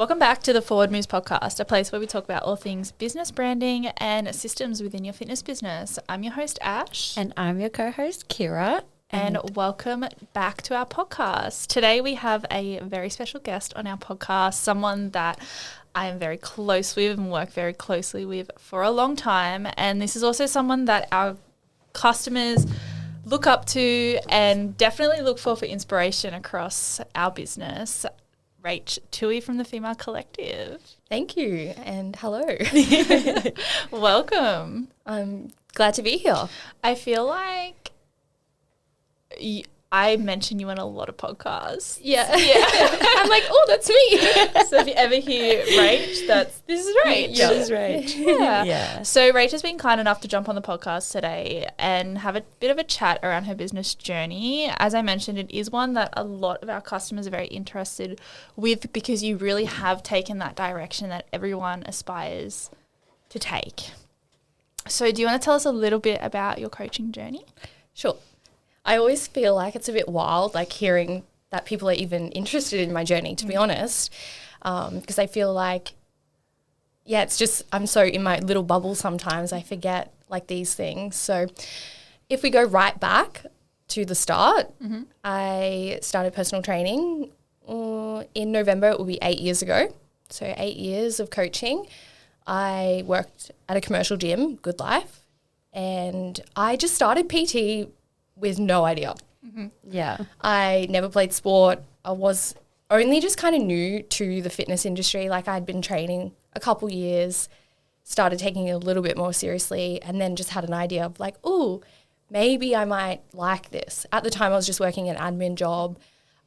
Welcome back to the Forward Moves podcast, a place where we talk about all things business branding and systems within your fitness business. I'm your host, Ash. And I'm your co-host, Kira. And welcome back to our podcast. Today we have a very special guest on our podcast, someone that I am very close with and work very closely with for a long time. And this is also someone that our customers look up to and definitely look for inspiration across our business. Rachael Toohey from the Female Collective. Thank you, and hello. Welcome. I'm glad to be here. I feel like I mention you in a lot of podcasts. Yeah. I'm like, oh, that's me. So if you ever hear Rach, this is Rach. Yeah. This is Rach. Yeah. So Rach has been kind enough to jump on the podcast today and have a bit of a chat around her business journey. As I mentioned, it is one that a lot of our customers are very interested with because you really have taken that direction that everyone aspires to take. So do you want to tell us a little bit about your coaching journey? Sure. I always feel like it's a bit wild, like hearing that people are even interested in my journey, to be honest, because I feel like, it's just I'm so in my little bubble sometimes. I forget like these things. So if we go right back to the start, I started personal training in November. It will be 8 years ago. So 8 years of coaching. I worked at a commercial gym, Good Life, and I just started PT with no idea. Yeah. I never played sport. I was only just kind of new to the fitness industry. Like I'd been training a couple years, started taking it a little bit more seriously, and then just had an idea of like, oh, maybe I might like this. At the time I was just working an admin job.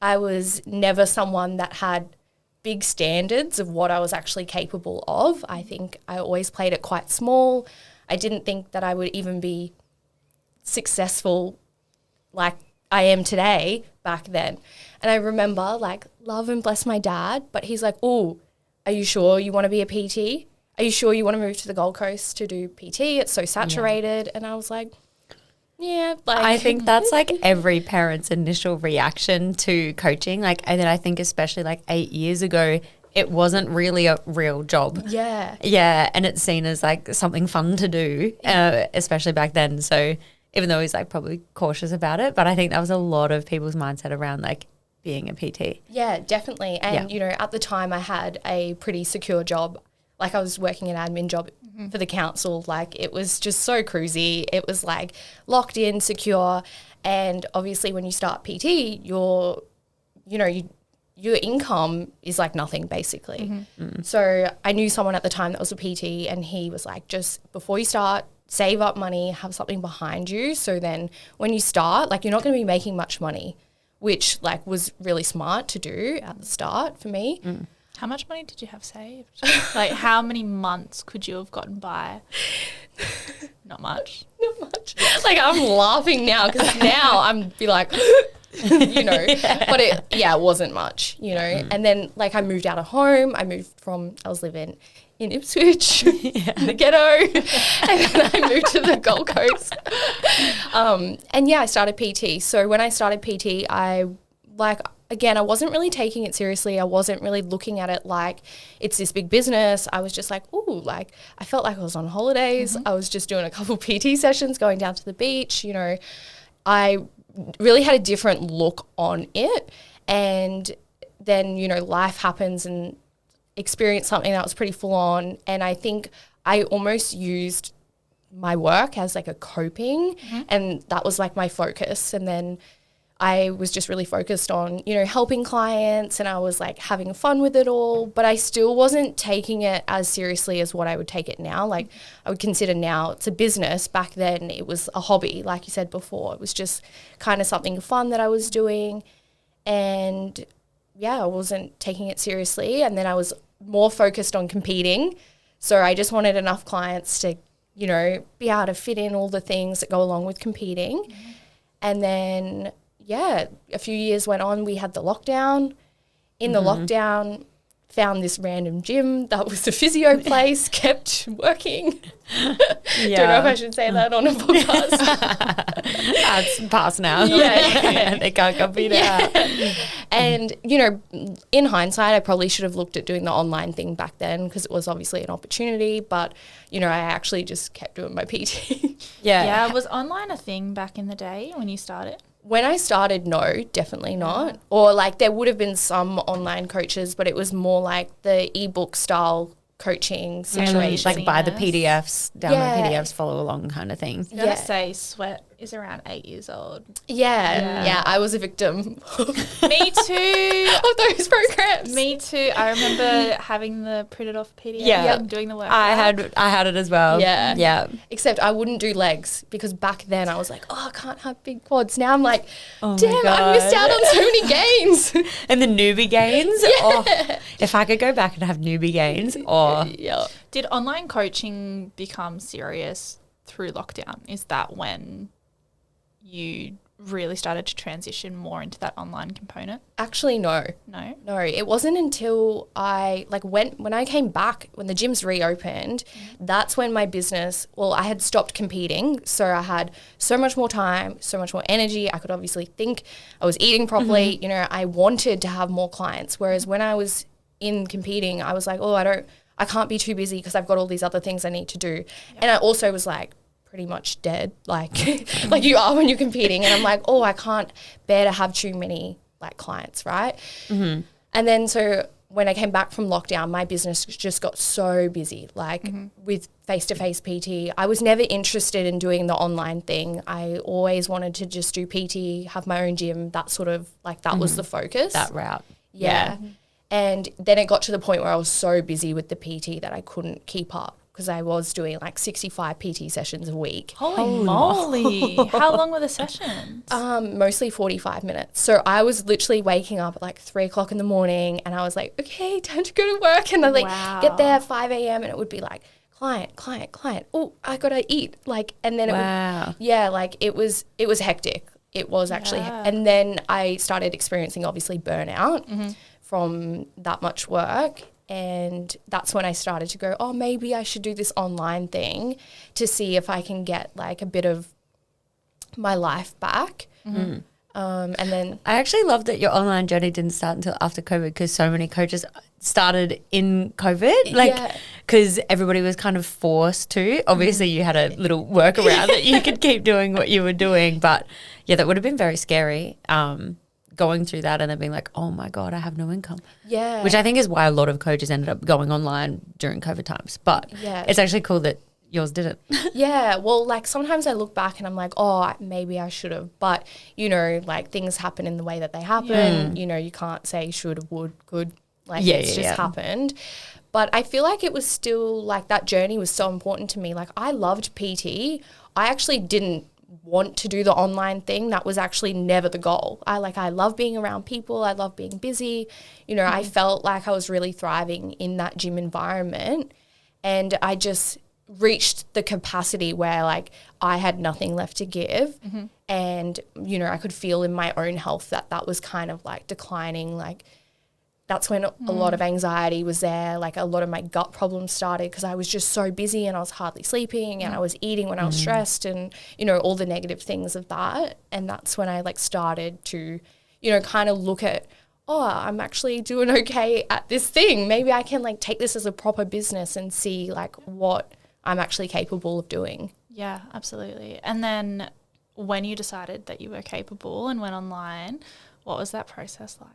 I was never someone that had big standards of what I was actually capable of. I think I always played it quite small. I didn't think that I would even be successful like I am today back then. And I remember like love and bless my dad, but he's like, oh, are you sure you want to be a PT? Are you sure you want to move to the Gold Coast to do PT? It's so saturated. Yeah. And I was like, yeah. Like I think that's like every parent's initial reaction to coaching. Like, and then I think especially like 8 years ago, it wasn't really a real job. Yeah. Yeah. And it's seen as like something fun to do, especially back then. So even though he's like probably cautious about it, but I think that was a lot of people's mindset around like being a PT. Yeah, definitely. And, you know, at the time I had a pretty secure job. Like I was working an admin job for the council. Like it was just so cruisy. It was like locked in, secure. And obviously when you start PT, your income is like nothing basically. So I knew someone at the time that was a PT and he was like, just before you start, save up money, have something behind you. So then when you start, like you're not going to be making much money, which like was really smart to do at the start for me. How much money did you have saved? Like how many months could you have gotten by? Not much. Not much. Like I'm laughing now because now I'm be like, you know, but it wasn't much, you know. And then like I moved out of home. I was living in Ipswich, in the ghetto, and then I moved to the Gold Coast. I started PT. So when I started PT, I wasn't really taking it seriously. I wasn't really looking at it like it's this big business. I was just like, ooh, like I felt like I was on holidays. I was just doing a couple PT sessions, going down to the beach, you know. I really had a different look on it. And then, you know, life happens and experienced something that was pretty full on. And I think I almost used my work as like a coping and that was like my focus. And then I was just really focused on, you know, helping clients and I was like having fun with it all, but I still wasn't taking it as seriously as what I would take it now. Like I would consider now it's a business. Back then it was a hobby, like you said before. It was just kind of something fun that I was doing. And I wasn't taking it seriously. And then I was more focused on competing. So I just wanted enough clients to, you know, be able to fit in all the things that go along with competing. And then, a few years went on, we had the lockdown. In the lockdown, found this random gym that was a physio place, kept working. Don't know if I should say that on a podcast. That's past now. Yeah. They can't copy that. And, you know, in hindsight, I probably should have looked at doing the online thing back then because it was obviously an opportunity. But, you know, I actually just kept doing my PT. Yeah, was online a thing back in the day when you started? When I started, no, definitely not. Or like there would have been some online coaches, but it was more like the ebook style coaching situation. Like buy the PDFs, download Yeah. PDFs, follow along kind of thing. I gotta say, Sweat is around 8 years old. Yeah, I was a victim Me too. of those programs. Me too. I remember having the printed off PDF Yeah. and doing the work. I had it as well. Yeah. Yeah. Except I wouldn't do legs because back then I was like, oh, I can't have big quads. Now I'm like, Oh my damn, I missed God. out on so many gains. And the newbie gains. Oh, if I could go back and have newbie gains. Oh, Yeah. Did online coaching become serious through lockdown? Is that when you really started to transition more into that online component? Actually, no. No? It wasn't until I when I came back, when the gyms reopened, that's when my business, well, I had stopped competing. So I had so much more time, so much more energy. I could obviously think, I was eating properly. You know, I wanted to have more clients. Whereas when I was in competing, I was like, oh, I can't be too busy because I've got all these other things I need to do. Yeah. And I also was like, pretty much dead, like like you are when you're competing. And I'm like, oh, I can't bear to have too many like clients, right? Mm-hmm. And then so when I came back from lockdown, my business just got so busy, like with face-to-face PT. I was never interested in doing the online thing. I always wanted to just do PT, have my own gym, that sort of like that was the focus. that route. Yeah. And then it got to the point where I was so busy with the PT that I couldn't keep up because I was doing like 65 PT sessions a week. Holy moly. How long were the sessions? Mostly 45 minutes. So I was literally waking up at like 3 o'clock in the morning and I was like, okay, time to go to work. And I like get there at 5 a.m. and it would be like, client. Oh, I got to eat. Like, and then it would, like it was hectic. It was actually, and then I started experiencing obviously burnout from that much work. And that's when I started to go, oh, maybe I should do this online thing to see if I can get like a bit of my life back. And then I actually love that your online journey didn't start until after COVID because so many coaches started in COVID, like because everybody was kind of forced to. Obviously, you had a little workaround that you could keep doing what you were doing, but yeah, that would have been very scary. Going through that and then being like, oh my God, I have no income. Yeah. Which I think is why a lot of coaches ended up going online during COVID times. But it's actually cool that yours didn't. Yeah. Well, like sometimes I look back and I'm like, oh, maybe I should have. But, you know, like things happen in the way that they happen. You know, you can't say should, would, could. Like it's just happened. But I feel like it was still like that journey was so important to me. Like I loved PT. I actually didn't want to do the online thing. That was actually never the goal. I love being around people. I love being busy. You know, I felt like I was really thriving in that gym environment and I just reached the capacity where like I had nothing left to give and, you know, I could feel in my own health that was kind of like declining. Like that's when a lot of anxiety was there. Like a lot of my gut problems started because I was just so busy and I was hardly sleeping and I was eating when I was stressed and, you know, all the negative things of that. And that's when I like started to, you know, kind of look at, oh, I'm actually doing okay at this thing. Maybe I can like take this as a proper business and see like what I'm actually capable of doing. Yeah, absolutely. And then when you decided that you were capable and went online, what was that process like?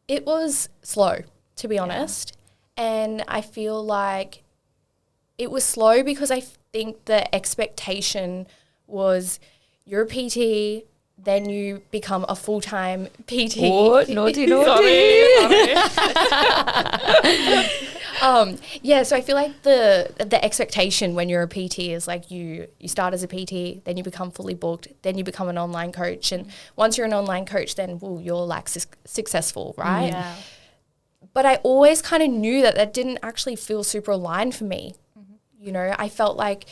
It was slow, to be honest. And I feel like it was slow because I think the expectation was you're a PT, then you become a full-time PT. Oh, naughty. So I feel like the expectation when you're a PT is like you start as a PT, then you become fully booked, then you become an online coach. And once you're an online coach, then you're like successful, right? Yeah. But I always kind of knew that didn't actually feel super aligned for me. You know, I felt like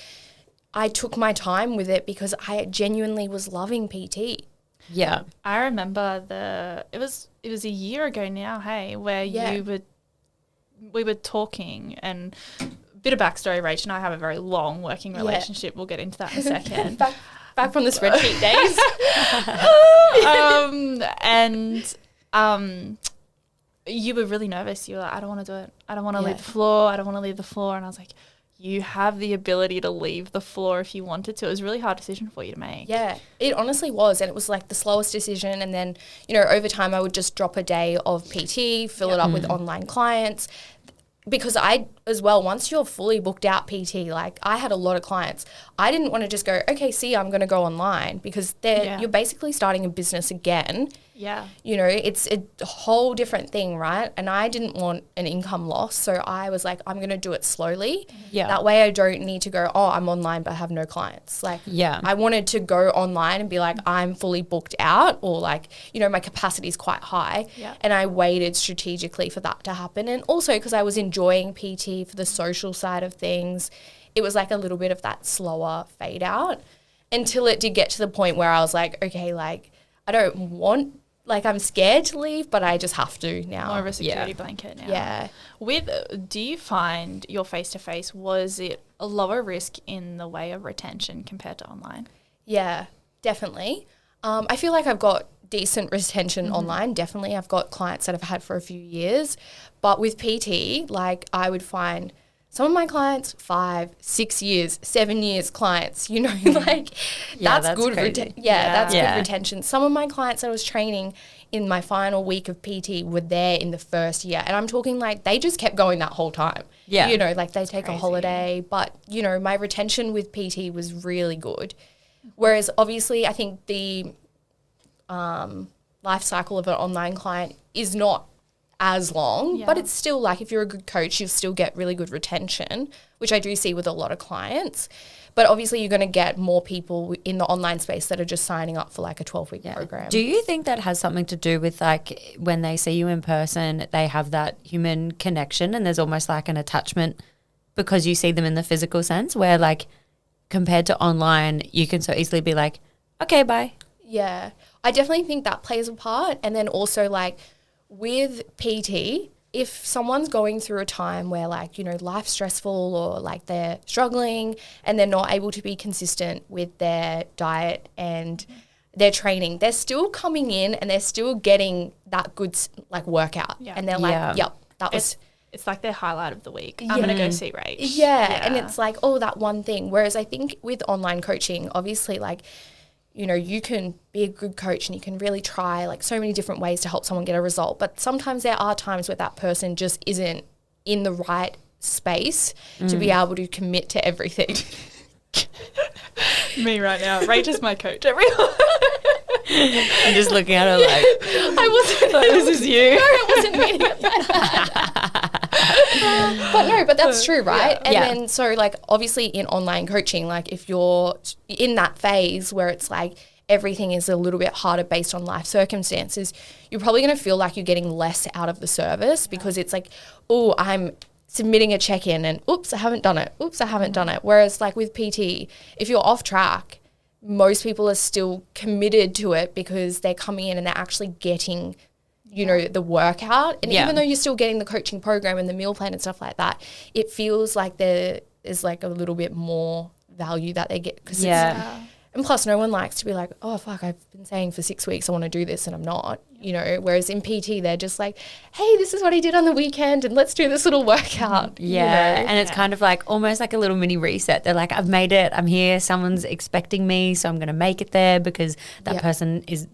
I took my time with it because I genuinely was loving PT. Yeah. I remember it was a year ago now, hey, where you were we were talking, and a bit of backstory, Rach and I have a very long working relationship. We'll get into that in a second. back from the spreadsheet days. You were really nervous. You were like, I don't want to do it. I don't want to leave the floor. I don't want to leave the floor. And I was like, you have the ability to leave the floor if you wanted to. It was a really hard decision for you to make. Yeah, it honestly was. And it was like the slowest decision. And then, you know, over time I would just drop a day of PT, fill it up with online clients. Because I, as well, once you're fully booked out PT, like I had a lot of clients. I didn't want to just go, okay, see, I'm going to go online, because you're basically starting a business again. Yeah. You know, it's a whole different thing, right? And I didn't want an income loss. So I was like, I'm going to do it slowly. Yeah. That way I don't need to go, oh, I'm online but I have no clients. Like, I wanted to go online and be like, I'm fully booked out, or like, you know, my capacity is quite high. Yeah. And I waited strategically for that to happen. And also because I was enjoying PT for the social side of things, it was like a little bit of that slower fade out until it did get to the point where I was like, okay, like I don't want, like I'm scared to leave, but I just have to now. More of a security blanket now. Yeah. Do you find your face-to-face, was it a lower risk in the way of retention compared to online? Yeah, definitely. I feel like I've got decent retention online. Definitely. I've got clients that I've had for a few years. But with PT, like I would find some of my clients 5, 6 years, 7 years clients, you know, like that's good. That's good retention. Some of my clients I was training in my final week of PT were there in the first year. And I'm talking like they just kept going that whole time. Yeah. You know, like they take a holiday. But, you know, my retention with PT was really good. Whereas obviously I think the life cycle of an online client is not as long, but it's still like if you're a good coach, you'll still get really good retention, which I do see with a lot of clients. But obviously you're going to get more people in the online space that are just signing up for like a 12-week program. Do you think that has something to do with like when they see you in person, they have that human connection and there's almost like an attachment because you see them in the physical sense, where like compared to online, you can so easily be like, okay, bye. Yeah, I definitely think that plays a part. And then also like with PT, if someone's going through a time where like, you know, life's stressful or like they're struggling and they're not able to be consistent with their diet and their training, they're still coming in and they're still getting that good like workout. Yeah. And they're like, yep, that was... It's like their highlight of the week. I'm going to go see Rach. Yeah. And it's like, oh, that one thing. Whereas I think with online coaching, obviously like, you know, you can be a good coach and you can really try like so many different ways to help someone get a result. But sometimes there are times where that person just isn't in the right space to be able to commit to everything. Me right now. Rach is my coach, everyone. I'm just looking at her like, I wasn't. Like, this is you. No, I wasn't meaning it like that. But that's true, right? And then so like obviously in online coaching, like if you're in that phase where it's like everything is a little bit harder based on life circumstances, you're probably going to feel like you're getting less out of the service because it's like, oh, I'm submitting a check-in and oops, I haven't done it. Oops, I haven't done it. Whereas like with PT, if you're off track, most people are still committed to it because they're coming in and they're actually getting, you know, the workout. And even though you're still getting the coaching program and the meal plan and stuff like that, it feels like there is like a little bit more value that they get. Cause and plus no one likes to be like, oh, fuck, I've been saying for 6 weeks I want to do this and I'm not, you know. Whereas in PT, they're just like, hey, this is what I did on the weekend and let's do this little workout. Yeah, you know? And it's kind of like almost like a little mini reset. They're like, I've made it, I'm here, someone's expecting me, so I'm going to make it there because that person is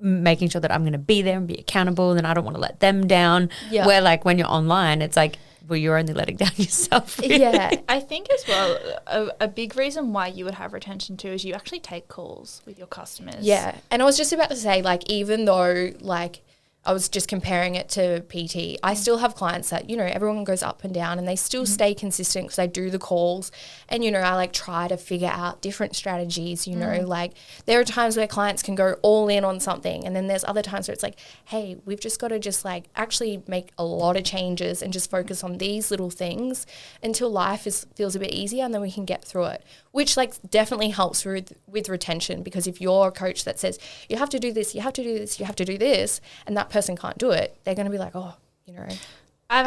making sure that I'm going to be there and be accountable and I don't want to let them down. Yeah. Where like when you're online, it's like, well, you're only letting down yourself. Really. Yeah, I think as well, a big reason why you would have retention too is you actually take calls with your customers. Yeah, and I was just about to say, like, even though, like, I was just comparing it to PT, I still have clients that, you know, everyone goes up and down and they still stay consistent because I do the calls and, you know, I like try to figure out different strategies, you know, like there are times where clients can go all in on something and then there's other times where it's like, hey, we've just got to just like actually make a lot of changes and just focus on these little things until life feels a bit easier and then we can get through it, which like definitely helps with retention because if you're a coach that says you have to do this, you have to do this, you have to do this, and that person can't do it, they're going to be like, oh, you know, I've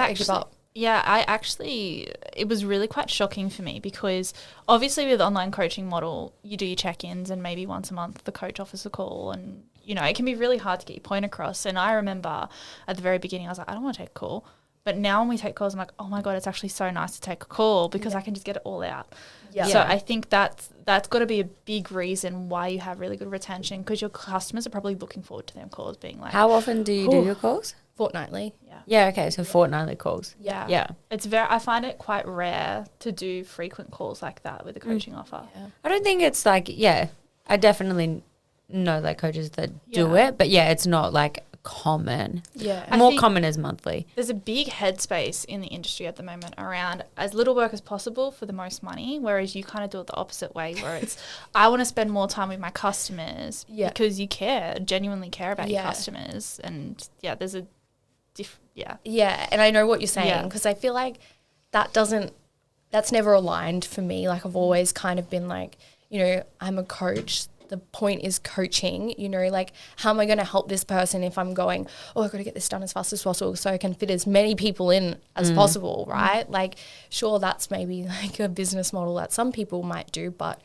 Yeah, it was really quite shocking for me because obviously with online coaching model, you do your check-ins and maybe once a month the coach offers a call and, you know, it can be really hard to get your point across. And I remember at the very beginning, I was like, I don't want to take a call. But now when we take calls, I'm like, oh my God, it's actually so nice to take a call because I can just get it all out. Yeah. So I think that's got to be a big reason why you have really good retention because your customers are probably looking forward to them calls being like. How often do you do your calls? Fortnightly. Yeah, okay, so fortnightly calls. Yeah. I find it quite rare to do frequent calls like that with a coaching offer. Yeah. I don't think it's like, I definitely know like coaches that do it, but it's not like common. Yeah. More common is monthly. There's a big headspace in the industry at the moment around as little work as possible for the most money, whereas you kind of do it the opposite way where it's I want to spend more time with my customers because you genuinely care about your customers. And there's a Yeah, and I know what you're saying because I feel like that's never aligned for me. Like I've always kind of been like, you know, I'm a coach. The point is coaching, you know, like how am I going to help this person if I'm going, oh, I've got to get this done as fast as possible so I can fit as many people in as possible, right? Like, sure, that's maybe like a business model that some people might do, but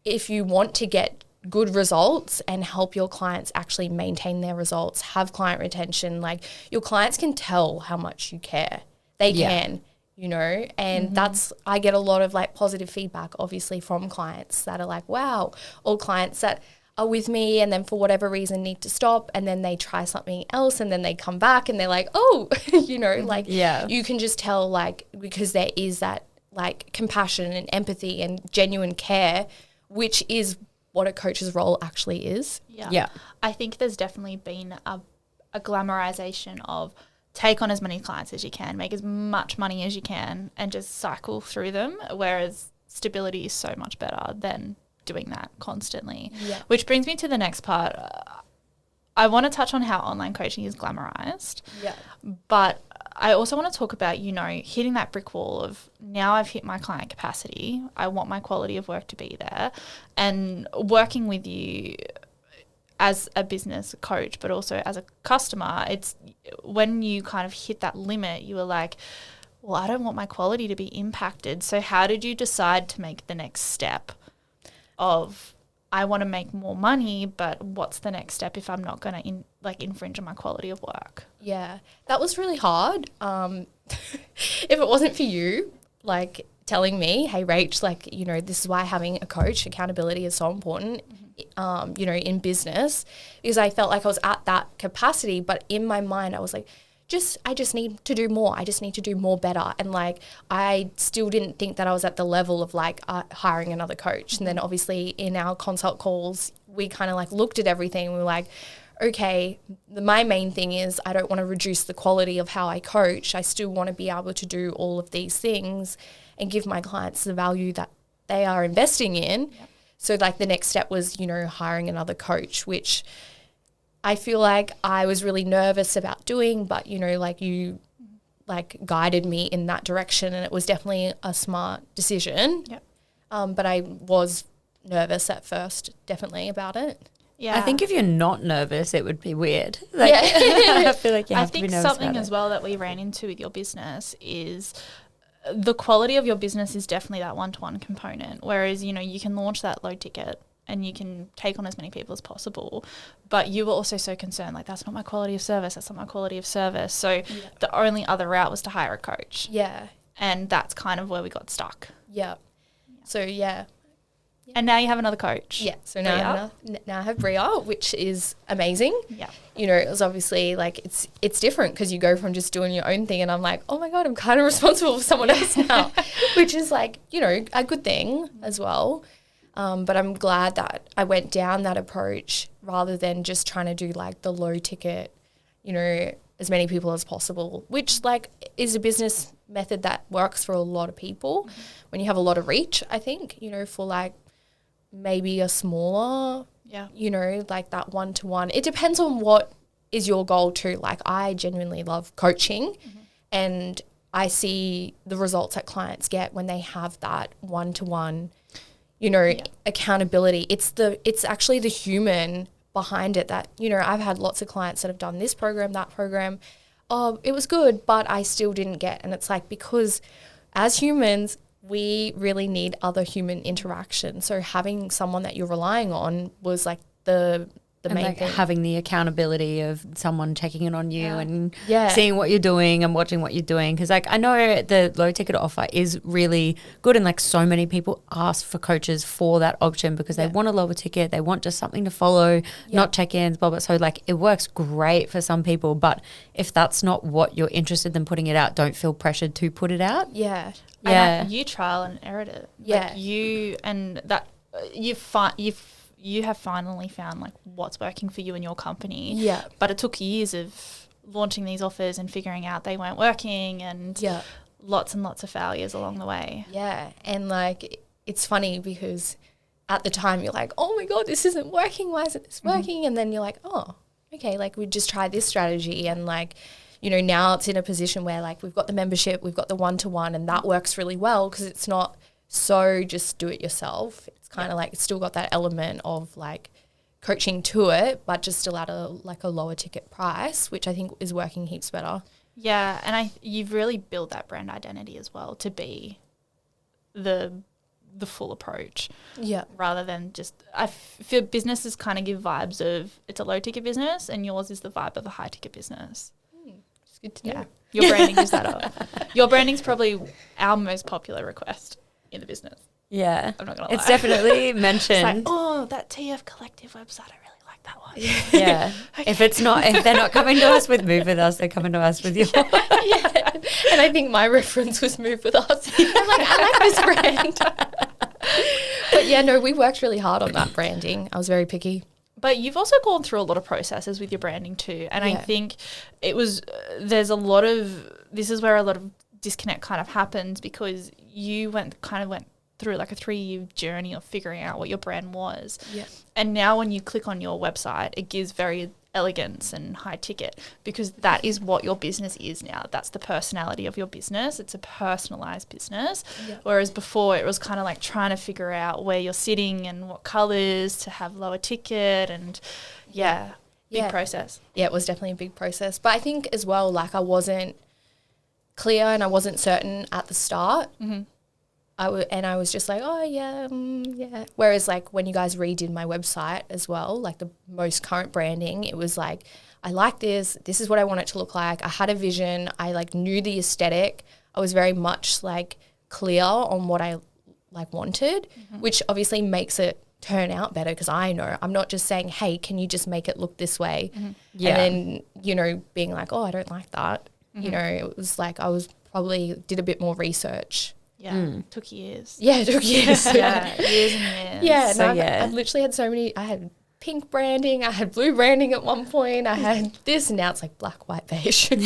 if you want to get good results and help your clients actually maintain their results, have client retention, like your clients can tell how much you care. They can. You know, and I get a lot of like positive feedback, obviously, from clients that are like, wow, or clients that are with me and then for whatever reason need to stop and then they try something else and then they come back and they're like, oh, you know, like you can just tell like because there is that like compassion and empathy and genuine care, which is what a coach's role actually is. Yeah. I think there's definitely been a glamorization of take on as many clients as you can, make as much money as you can, and just cycle through them, whereas stability is so much better than doing that constantly. Yeah. Which brings me to the next part. I want to touch on how online coaching is glamorized. Yeah. But I also want to talk about, you know, hitting that brick wall of now I've hit my client capacity. I want my quality of work to be there. And working with you as a business coach, but also as a customer, it's when you kind of hit that limit, you were like, well, I don't want my quality to be impacted. So how did you decide to make the next step of I want to make more money, but what's the next step if I'm not going to infringe on my quality of work? Yeah, that was really hard. If it wasn't for you, like telling me, hey, Rach, like, you know, this is why having a coach, accountability is so important. You know, in business, because I felt like I was at that capacity, but in my mind I was like, I just need to do more. I just need to do more better. And like, I still didn't think that I was at the level of like hiring another coach. And then obviously in our consult calls, we kind of like looked at everything. We were like, okay, my main thing is I don't want to reduce the quality of how I coach. I still want to be able to do all of these things and give my clients the value that they are investing in. Yep. So like the next step was, you know, hiring another coach, which I feel like I was really nervous about doing, but, you know, like you like guided me in that direction and it was definitely a smart decision. Yep. But I was nervous at first, definitely about it. Yeah. I think if you're not nervous, it would be weird. Like, I feel like you have to be nervous. I think something as well that we ran into with your business is the quality of your business is definitely that one-to-one component, whereas, you know, you can launch that low ticket and you can take on as many people as possible, but you were also so concerned, like, that's not my quality of service, that's not my quality of service. So the only other route was to hire a coach. Yeah. And that's kind of where we got stuck. Yeah. So, yeah. And now you have another coach. Yeah. So now I have Bria, which is amazing. Yeah. You know, it was obviously like it's different because you go from just doing your own thing and I'm like, oh my God, I'm kind of responsible for someone else now, which is like, you know, a good thing as well. But I'm glad that I went down that approach rather than just trying to do like the low ticket, you know, as many people as possible, which like is a business method that works for a lot of people when you have a lot of reach, I think, you know, for like maybe a smaller, you know, like that one-to-one. It depends on what is your goal too. Like I genuinely love coaching and I see the results that clients get when they have that one-to-one, you know, accountability. It's actually the human behind it that, you know, I've had lots of clients that have done this program, that program. it was good, but I still didn't get. And it's like, because as humans, we really need other human interaction. So having someone that you're relying on was like the main like thing. having the accountability of someone checking in on you and Yeah. seeing what you're doing and watching what you're doing. Because like I know the low ticket offer is really good, and like so many people ask for coaches for that option because they want a lower ticket, they want just something to follow, not check-ins, blah, blah. So like it works great for some people, but if that's not what you're interested in putting it out, don't feel pressured to put it out. Yeah. Yeah. And you trial and error it. Yeah. Like you have finally found like what's working for you and your company. Yeah. But it took years of launching these offers and figuring out they weren't working, and lots and lots of failures along the way. Yeah. And like, it's funny because at the time you're like, oh my God, this isn't working. Why isn't this working? And then you're like, oh, okay, like we just tried this strategy. And like, you know, now it's in a position where like we've got the membership, we've got the one-to-one, and that works really well because it's not so just do it yourself. It's kind of like it's still got that element of like coaching to it, but just still at a lower ticket price, which I think is working heaps better. Yeah, and you've really built that brand identity as well to be the full approach. Yeah. Rather than just, I feel businesses kind of give vibes of it's a low ticket business, and yours is the vibe of a high ticket business. It's good to know. Yeah. Your branding is that up. Your branding's probably our most popular request in the business. Yeah. I'm not going to lie. It's definitely It's mentioned. like, oh, that TF Collective website, I really like that one. Yeah. If they're not coming to us with Move With Us, they're coming to us with your. Yeah. And I think my reference was Move With Us. I'm like, I like this brand. But yeah, no, we worked really hard on that branding. I was very picky. But you've also gone through a lot of processes with your branding too. And I think this is where a lot of disconnect kind of happens, because you went through like a 3-year journey of figuring out what your brand was. Yeah. And now when you click on your website, it gives very elegance and high ticket, because that is what your business is now. That's the personality of your business. It's a personalized business. Yeah. Whereas before it was kind of like trying to figure out where you're sitting and what colors to have lower ticket, and big process. Yeah, it was definitely a big process. But I think as well, like I wasn't clear and I wasn't certain at the start. Mm-hmm. I was just like, oh, yeah. Whereas, like, when you guys redid my website as well, like the most current branding, it was like, I like this. This is what I want it to look like. I had a vision. I, like, knew the aesthetic. I was very much, like, clear on what I, like, wanted, which obviously makes it turn out better, because I know I'm not just saying, hey, can you just make it look this way? Yeah. And then, you know, being like, oh, I don't like that. You know, it was like I was probably did a bit more research. Yeah, took years. Yeah, it took years. Yeah, years and years. Yeah, So, no, I've literally had so many. I had pink branding, I had blue branding at one point, I had this, and now it's like black, white, beige. And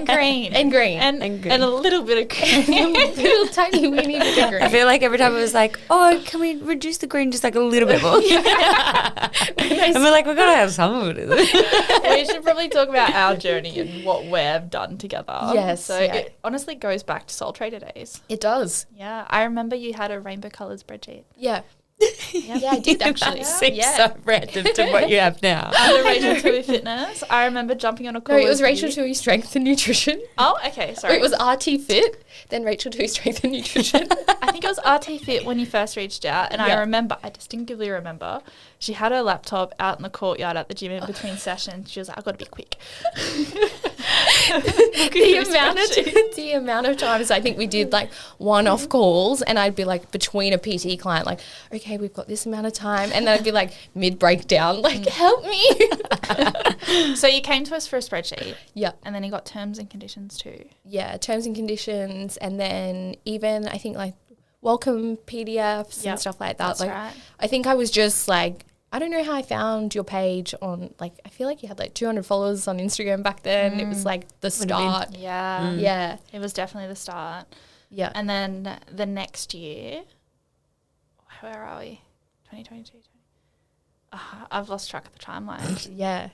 green. And green. And green. and a little bit of green. Little tiny weeny bit of green. I feel like every time it was like, oh, can we reduce the green just like a little bit more? And we're like, we've got to have some of it. We should probably talk about our journey and what we've done together. Yes, So yeah. it honestly goes back to Soul Trader days. It does. Yeah. I remember you had a rainbow coloured spreadsheet. Yeah. Yeah, I did actually. That seems Yeah. so random to what you have now. Under Rachael Toohey Fitness. I remember jumping on a call. No, it was with Rachael you. Toohey Strength and Nutrition. Oh, okay. Sorry. It was RT Fit, then Rachael Toohey Strength and Nutrition. I think it was RT Fit when you first reached out, and Yeah. I distinctly remember, she had her laptop out in the courtyard at the gym in between sessions. She was like, I've got to be quick. the amount of times I think we did like one-off calls, and I'd be like between a PT client, like, okay, we've got this amount of time, and then I'd be like mid-breakdown, like, help me. So you came to us for a spreadsheet. Yeah. And then you got terms and conditions too. Yeah, terms and conditions, and then even I think like welcome PDFs Yep, and stuff like that. that's Like, right. I think I was just like, I don't know how I found your page on, like, I feel like you had like 200 followers on Instagram back then. It was like the have been. start. Yeah. Yeah. It was definitely the start. Yeah. And then the next year, where are we? 2022. I've lost track of the timeline. Yeah.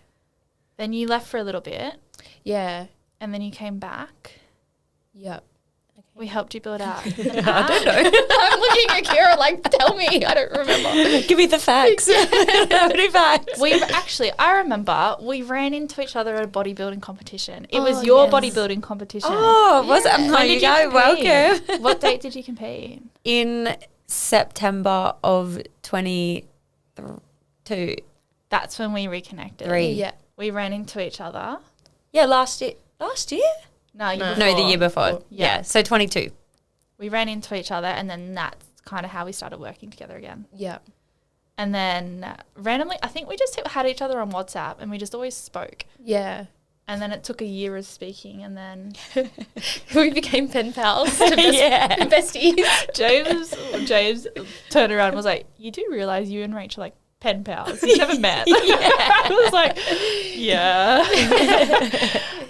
Then you left for a little bit, Yeah. and then you came back. Yeah. We helped you build out. I don't know. I'm looking at Kira like, tell me. I don't remember. Give me the facts. How many facts? I remember we ran into each other at a bodybuilding competition. It was Oh, your yes. bodybuilding competition. Oh, was it? When There did you go. compete? Welcome. What date did you compete? In September of 22. That's when we reconnected. 3. Yeah. We ran into each other. Yeah, last year. Last year? No, No. No, the year before. Yeah. Yeah, so 22. We ran into each other, and then that's kind of how we started working together again. Yeah. And then randomly, I think we just had each other on WhatsApp, and we just always spoke. Yeah. And then it took a year of speaking, and then We became pen pals. To Yeah. besties. James turned around and was like, "You do realize you and Rachel are like pen pals? You've never met." I was like, "Yeah."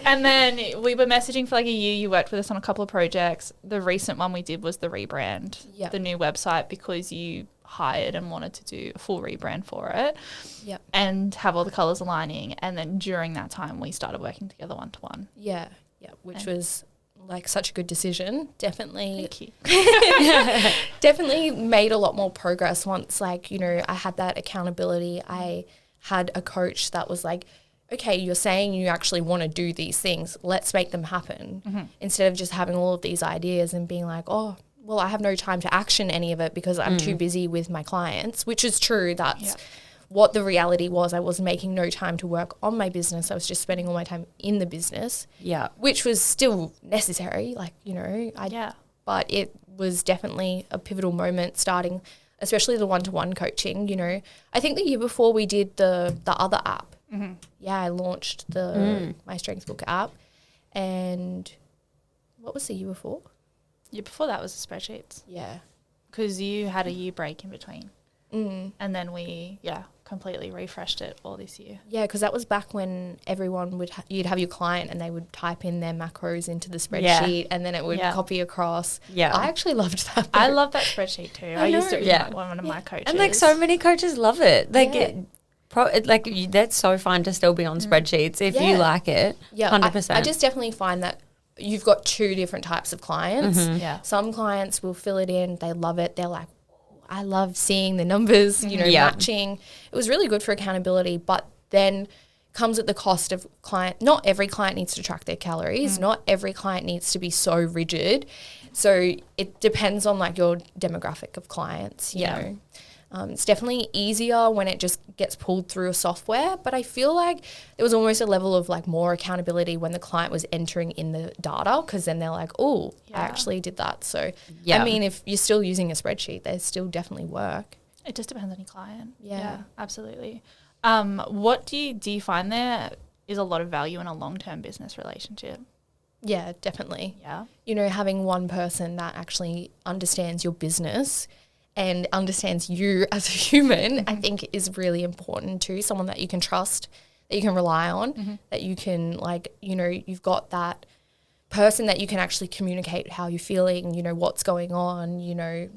And then we were messaging for like a year. You worked with us on a couple of projects. The recent one we did was the rebrand, Yep. the new website, because you hired and wanted to do a full rebrand for it. Yep. And have all the colours aligning. And then during that time, we started working together one-to-one. Yeah. Yeah. Which was like such a good decision. Definitely. Thank you. Definitely made a lot more progress once, like, you know, I had that accountability. I had a coach that was like, okay, you're saying you actually want to do these things. Let's make them happen. Instead of just having all of these ideas and being like, oh, well, I have no time to action any of it because I'm too busy with my clients, which is true. That's what the reality was. I was making no time to work on my business. I was just spending all my time in the business, Yeah. which was still necessary. Like, you know, but it was definitely a pivotal moment starting, especially the one-to-one coaching. You know, I think the year before we did the other app. Yeah, I launched the My Strengths Book app. And what was the year before? Yeah, before that was the spreadsheets, Yeah. because you had a year break in between. And then we, completely refreshed it all this year. Yeah, because that was back when everyone would you'd have your client and they would type in their macros into the spreadsheet and then it would copy across. Yeah. I actually loved that. I love that spreadsheet too. I used it with Yeah. one of my coaches. And like so many coaches love it. Like, Yeah. that's so fun to still be on spreadsheets if you like it. Yeah, 100%. I just definitely find that you've got two different types of clients. Yeah. Some clients will fill it in, they love it, they're like, I love seeing the numbers, you know, matching. It was really good for accountability, but then comes at the cost of client. Not every client needs to track their calories. Not every client needs to be so rigid. So it depends on like your demographic of clients, you know. It's definitely easier when it just gets pulled through a software, but I feel like there was almost a level of like more accountability when the client was entering in the data, because then they're like, oh, I actually did that. So, I mean, if you're still using a spreadsheet, there's still definitely work. It just depends on your client. Yeah. Absolutely. What do you find there is a lot of value in a long-term business relationship? Yeah, definitely. Yeah. You know, having one person that actually understands your business and understands you as a human, I think is really important too. Someone that you can trust, that you can rely on, that you can like, you know, you've got that person that you can actually communicate how you're feeling, you know, what's going on, you know,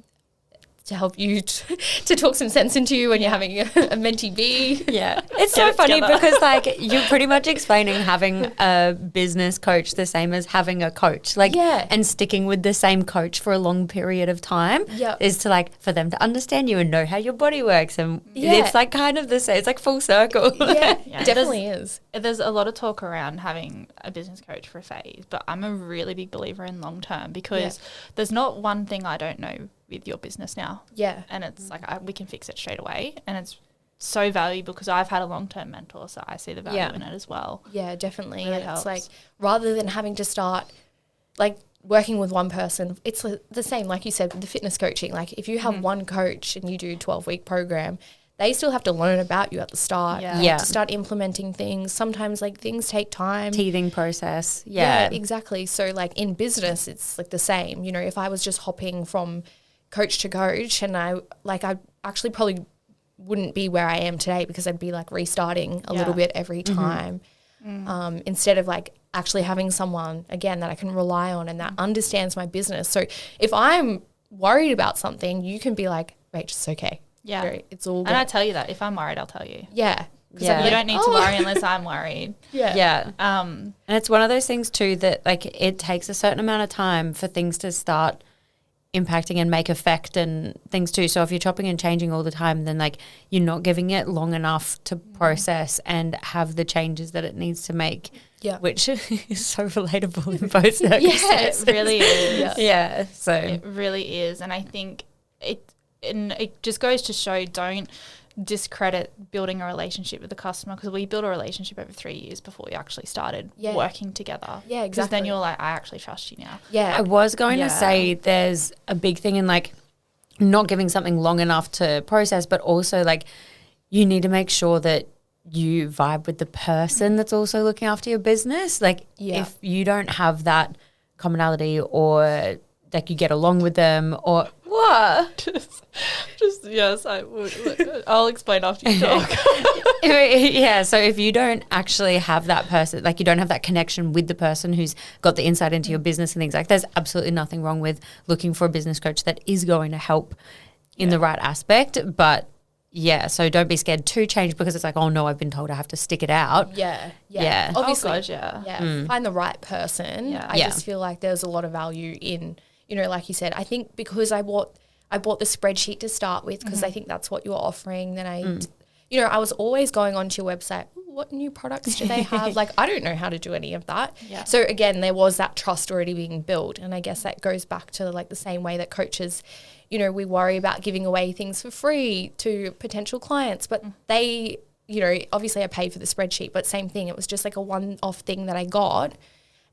to help you to talk some sense into you when you're having a mentee B. Yeah. It's so funny because like you're pretty much explaining having a business coach the same as having a coach. Like and sticking with the same coach for a long period of time is to like for them to understand you and know how your body works, and it's like kind of the same. It's like full circle. It definitely is. There's a lot of talk around having a business coach for a phase, but I'm a really big believer in long term because there's not one thing I don't know with your business now. Yeah. And it's like we can fix it straight away, and it's so valuable because I've had a long-term mentor, so I see the value in it as well. Yeah, definitely. Really It's helps. like rather than having to start like working with one person, it's the same like you said with the fitness coaching. Like if you have one coach and you do a 12-week program, they still have to learn about you at the start. Yeah. You have to start implementing things. Sometimes like things take time. Teething process. Yeah, exactly. So like in business, it's like the same. You know, if I was just hopping from coach to coach, and I actually probably wouldn't be where I am today because I'd be like restarting a little bit every time. Instead of like actually having someone again that I can rely on and that understands my business. So if I'm worried about something, you can be like, Rach, it's okay. Yeah. It's all good. And I tell you that. If I'm worried, I'll tell you. Yeah. Because you don't need to worry unless I'm worried. Yeah. And it's one of those things too that like it takes a certain amount of time for things to start impacting and make effect and things too. So if you're chopping and changing all the time, then like you're not giving it long enough to process and have the changes that it needs to make. Yeah. Which is so relatable in both circumstances. It really is. Yeah. So it really is. And I think it just goes to show, don't discredit building a relationship with the customer, because we built a relationship over 3 years before we actually started working together. Yeah, exactly. Because then you're like, I actually trust you now. Yeah. I was going to say there's a big thing in like not giving something long enough to process, but also like you need to make sure that you vibe with the person that's also looking after your business. Like if you don't have that commonality or like you get along with them or what? Just yes, I'll explain after you talk. Yeah, so if you don't actually have that person, like you don't have that connection with the person who's got the insight into your business and things like, there's absolutely nothing wrong with looking for a business coach that is going to help in the right aspect. But yeah, so don't be scared to change because it's like, oh no, I've been told I have to stick it out. Yeah. Obviously, find the right person. Yeah. I just feel like there's a lot of value in, you know, like you said, I think because I bought the spreadsheet to start with because I think that's what you're offering. Then you know, I was always going onto your website, what new products do they have? Like, I don't know how to do any of that. Yeah. So again, there was that trust already being built. And I guess that goes back to like the same way that coaches, you know, we worry about giving away things for free to potential clients, but they, you know, obviously I paid for the spreadsheet, but same thing. It was just like a one-off thing that I got.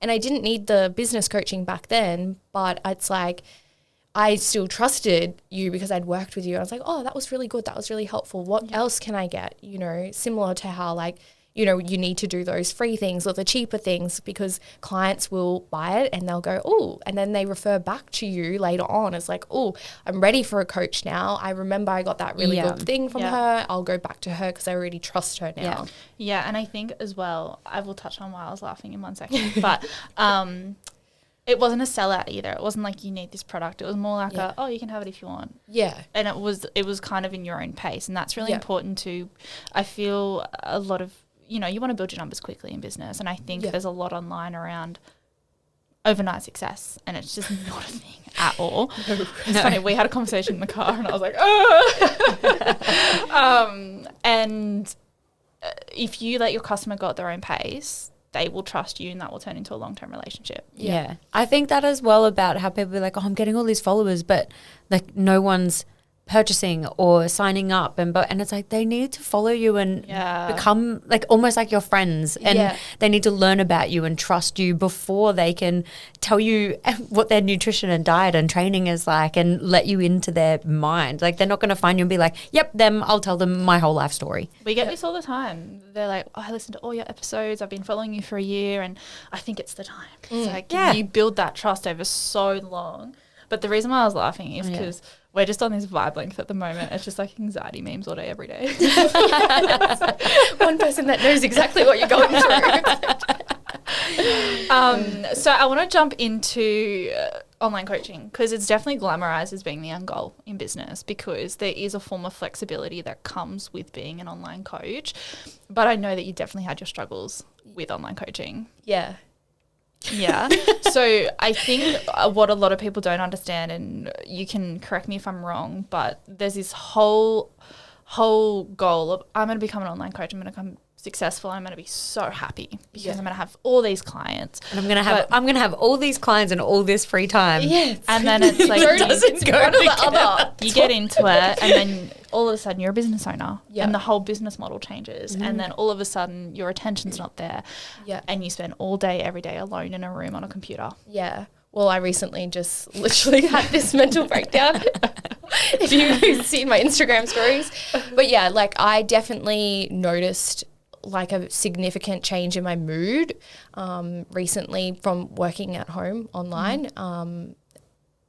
And I didn't need the business coaching back then, but it's like I still trusted you because I'd worked with you. I was like, oh, that was really good. That was really helpful. What else can I get? You know, similar to how like, you know, you need to do those free things or the cheaper things because clients will buy it and they'll go, oh, and then they refer back to you later on. It's like, oh, I'm ready for a coach now. I remember I got that really good thing from her. I'll go back to her because I already trust her now. Yeah, and I think as well, I will touch on why I was laughing in 1 second, but it wasn't a sellout either. It wasn't like you need this product. It was more like oh, you can have it if you want. Yeah. And it was kind of in your own pace, and that's really important to, I feel a lot of, you know, you want to build your numbers quickly in business, and I think there's a lot online around overnight success, and it's just not a thing at all. It's funny, we had a conversation in the car and I was like, oh. And if you let your customer go at their own pace, they will trust you and that will turn into a long-term relationship. Yeah. I think that as well about how people be like, oh, I'm getting all these followers, but like no one's purchasing or signing up, and it's like they need to follow you and become like almost like your friends, and they need to learn about you and trust you before they can tell you what their nutrition and diet and training is like and let you into their mind. Like they're not going to find you and be like, yep, I'll tell them my whole life story. We get this all the time. They're like, oh, I listened to all your episodes, I've been following you for a year and I think it's the time. It's like you build that trust over so long. But the reason why I was laughing is because we're just on this vibe length at the moment. It's just like anxiety memes all day, every day. One person that knows exactly what you're going through. So I want to jump into online coaching because it's definitely glamorized as being the end goal in business because there is a form of flexibility that comes with being an online coach. But I know that you definitely had your struggles with online coaching. Yeah. Yeah. So I think what a lot of people don't understand, and you can correct me if I'm wrong, but there's this whole goal of I'm going to become an online coach. I'm going to become successful. I'm going to be so happy because I'm going to have all these clients. And I'm going to have all these clients and all this free time. Yes. And then it's like you get into it and then all of a sudden you're a business owner and the whole business model changes. And then all of a sudden your attention's not there. Yeah. And you spend all day, every day alone in a room on a computer. Yeah. Well, I recently just literally had this mental breakdown. If you've seen my Instagram stories. But yeah, like I definitely noticed like a significant change in my mood recently from working at home online.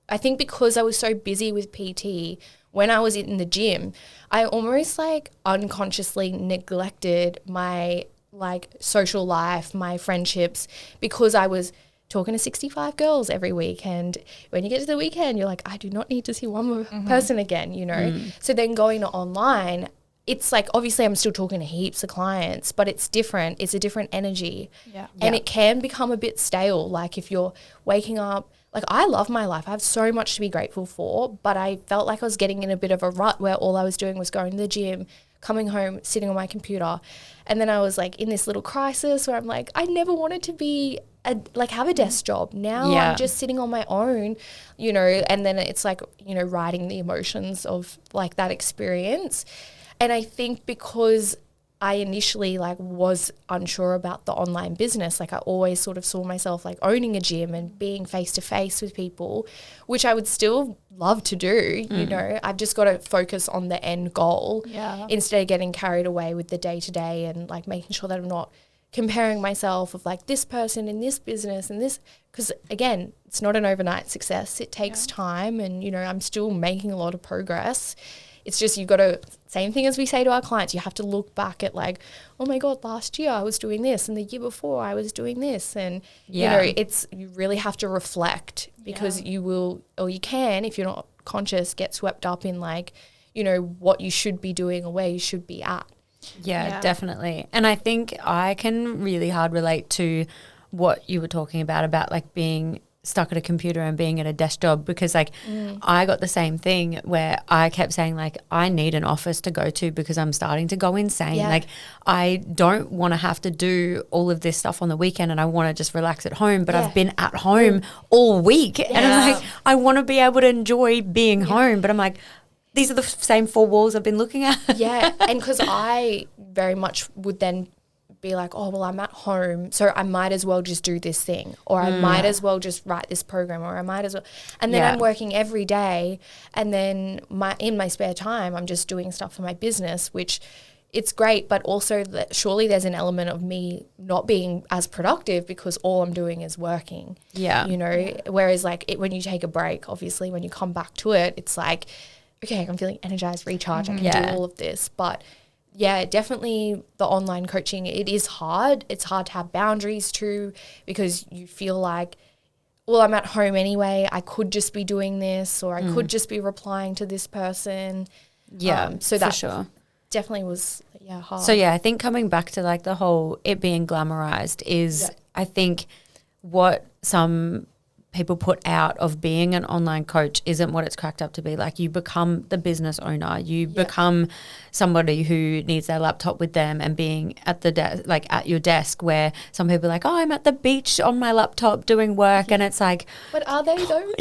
I think because I was so busy with PT, when I was in the gym, I almost like unconsciously neglected my like social life, my friendships, because I was talking to 65 girls every week. And when you get to the weekend, you're like, I do not need to see one more person again, you know? So then going to online, it's like, obviously I'm still talking to heaps of clients, but it's different. It's a different energy. Yeah. And it can become a bit stale. Like if you're waking up, like I love my life. I have so much to be grateful for, but I felt like I was getting in a bit of a rut where all I was doing was going to the gym, coming home, sitting on my computer. And then I was like in this little crisis where I'm like, I never wanted to be have a desk job. Now I'm just sitting on my own, you know, and then it's like, you know, riding the emotions of like that experience. And I think because I initially like was unsure about the online business, like I always sort of saw myself like owning a gym and being face to face with people, which I would still love to do, you know. I've just got to focus on the end goal instead of getting carried away with the day to day and like making sure that I'm not comparing myself of like this person in this business and this, because again, it's not an overnight success. It takes time, and, you know, I'm still making a lot of progress. It's just you've got to, same thing as we say to our clients, you have to look back at like, oh my God, last year I was doing this and the year before I was doing this. And, you know, you really have to reflect, because you will, or you can, if you're not conscious, get swept up in like, you know, what you should be doing or where you should be at. Yeah, definitely. And I think I can really hard relate to what you were talking about like being stuck at a computer and being at a desk job, because like I got the same thing where I kept saying like I need an office to go to because I'm starting to go insane. Like I don't want to have to do all of this stuff on the weekend and I want to just relax at home, but I've been at home all week and I'm like, I want to be able to enjoy being home, but I'm like, these are the same four walls I've been looking at. And because I very much would then be like, oh, well, I'm at home, so I might as well just do this thing, or I might as well just write this program, or I might as well. And then I'm working every day, and then in my spare time, I'm just doing stuff for my business, which it's great, but also surely there's an element of me not being as productive because all I'm doing is working. You know, whereas like when you take a break, obviously when you come back to it, it's like, okay, I'm feeling energized, recharged, I can do all of this. But yeah, definitely the online coaching, it is hard. It's hard to have boundaries too, because you feel like, well, I'm at home anyway, I could just be doing this, or I could just be replying to this person. So that for sure definitely was hard. So I think coming back to like the whole it being glamorized is I think what some people put out of being an online coach isn't what it's cracked up to be. Like you become the business owner, you become somebody who needs their laptop with them and being at the like at your desk, where some people are like, oh, I'm at the beach on my laptop doing work, and it's like, but are they though?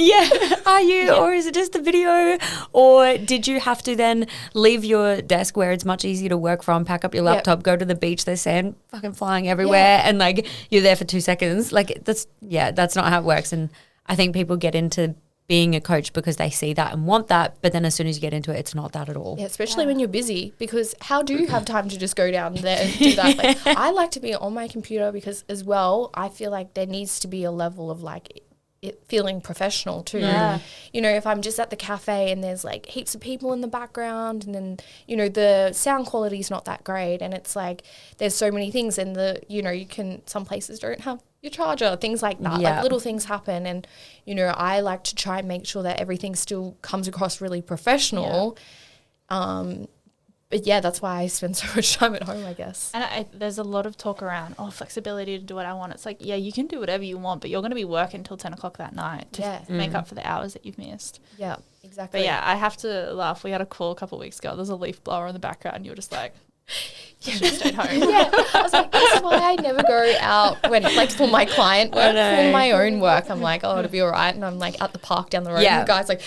Are you? Or is it just a video? Or did you have to then leave your desk where it's much easier to work from, pack up your laptop, go to the beach, there's sand fucking flying everywhere, and like you're there for 2 seconds? Like that's not how it works. And I think people get into being a coach because they see that and want that, but then as soon as you get into it, it's not that at all. Yeah, especially when you're busy, because how do you have time to just go down there and do that? Like, I like to be on my computer because as well, I feel like there needs to be a level of like it feeling professional too. You know, if I'm just at the cafe and there's like heaps of people in the background, and then, you know, the sound quality is not that great, and it's like there's so many things, and some places don't have your charger, things like that. Like little things happen, and, you know, I like to try and make sure that everything still comes across really professional. But yeah, that's why I spend so much time at home, I guess. And there's a lot of talk around, flexibility to do what I want. It's like, yeah, you can do whatever you want, but you're going to be working until 10 o'clock that night to make up for the hours that you've missed. Yeah, exactly. But yeah, I have to laugh. We had a call a couple of weeks ago. There's a leaf blower in the background, and you were just like, you should have stayed home. I was like, that's why I never go out when, like, for my client work, for my own work. I'm like, it'll be all right. And I'm like at the park down the road, and the guy's like,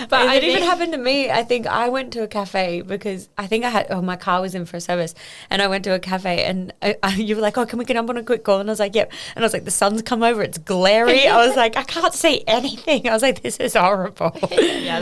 But it even happened to me. I think I went to a cafe because I think my car was in for a service, and I went to a cafe, and you were like, oh, can we get up on a quick call? And I was like, yep. And I was like, the sun's come over, it's glary. I was like, I can't see anything. I was like, this is horrible. Yeah,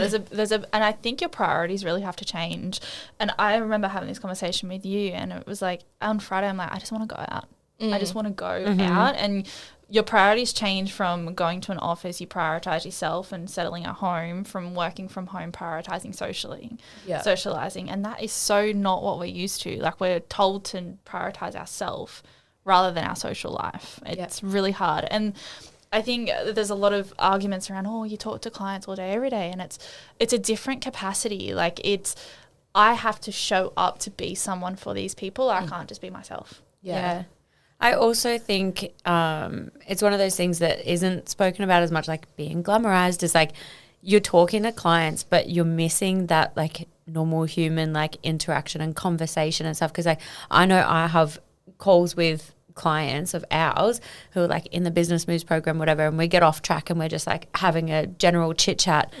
and I think your priorities really have to change. And I remember having this conversation with you, and it was like on Friday, I'm like, I just want to go out. I just want to go out. And your priorities change from going to an office, you prioritize yourself and settling at home, from working from home, prioritizing socializing. And that is so not what we're used to. Like, we're told to prioritize ourselves rather than our social life. It's really hard. And I think there's a lot of arguments around, oh, you talk to clients all day, every day, and it's a different capacity. Like I have to show up to be someone for these people. I can't just be myself. Yeah. I also think it's one of those things that isn't spoken about as much, like being glamorized. Is like you're talking to clients, but you're missing that like normal human like interaction and conversation and stuff. Because I know I have calls with clients of ours who are like in the business moves program, whatever, and we get off track and we're just like having a general chit chat,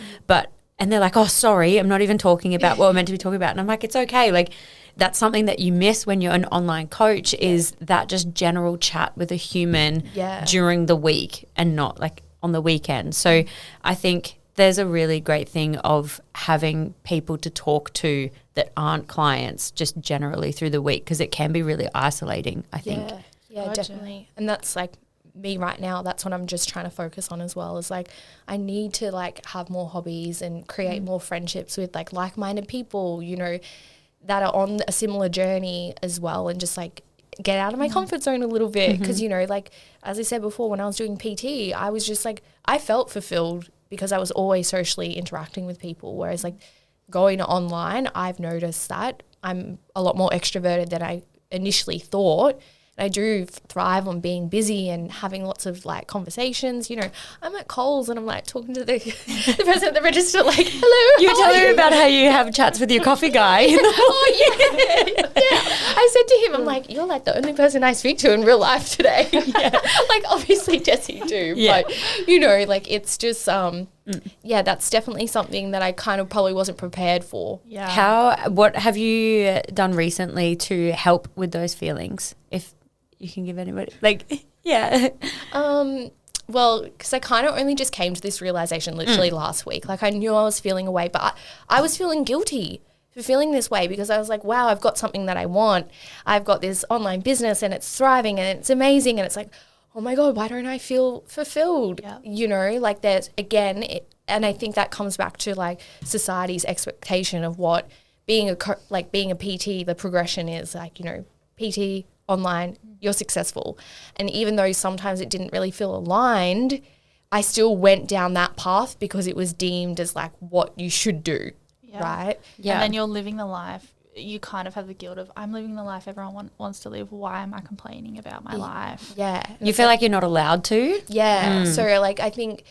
and they're like, oh, sorry, I'm not even talking about what we're meant to be talking about. And I'm like, it's okay. Like, that's something that you miss when you're an online coach is that just general chat with a human during the week and not like on the weekend. So I think there's a really great thing of having people to talk to that aren't clients just generally through the week, because it can be really isolating, I think. Yeah, Gotcha. definitely. And that's like me right now. That's what I'm just trying to focus on as well, is like I need to like have more hobbies and create more friendships with like-minded people, you know, that are on a similar journey as well, and just like get out of my comfort zone a little bit. Because, you know, like as I said before, when I was doing PT, I was just like, I felt fulfilled because I was always socially interacting with people. Whereas like going online, I've noticed that I'm a lot more extroverted than I initially thought. I do thrive on being busy and having lots of like conversations. You know, I'm at Coles and I'm like talking to the person at the register, like, hello. You were telling me about how you have chats with your coffee guy. Oh, yeah. I said to him, I'm like, you're like the only person I speak to in real life today. Like, obviously, Jessie do. Yeah. But, you know, like, it's just, that's definitely something that I kind of probably wasn't prepared for. Yeah. What have you done recently to help with those feelings? If you can give anybody, like, well, because I kind of only just came to this realization literally last week. Like, I knew I was feeling a way, but I was feeling guilty for feeling this way, because I was like, wow, I've got something that I want. I've got this online business and it's thriving and it's amazing. And it's like, oh my God, why don't I feel fulfilled? Yeah. You know, like there's, again, and I think that comes back to like society's expectation of what being being a PT, the progression is like, you know, PT, online, you're successful. And even though sometimes it didn't really feel aligned, I still went down that path because it was deemed as like what you should do, right? Yeah. And then you're living the life. You kind of have the guilt of, I'm living the life everyone wants to live. Why am I complaining about my life? Yeah. You feel like you're not allowed to? Yeah. So like I think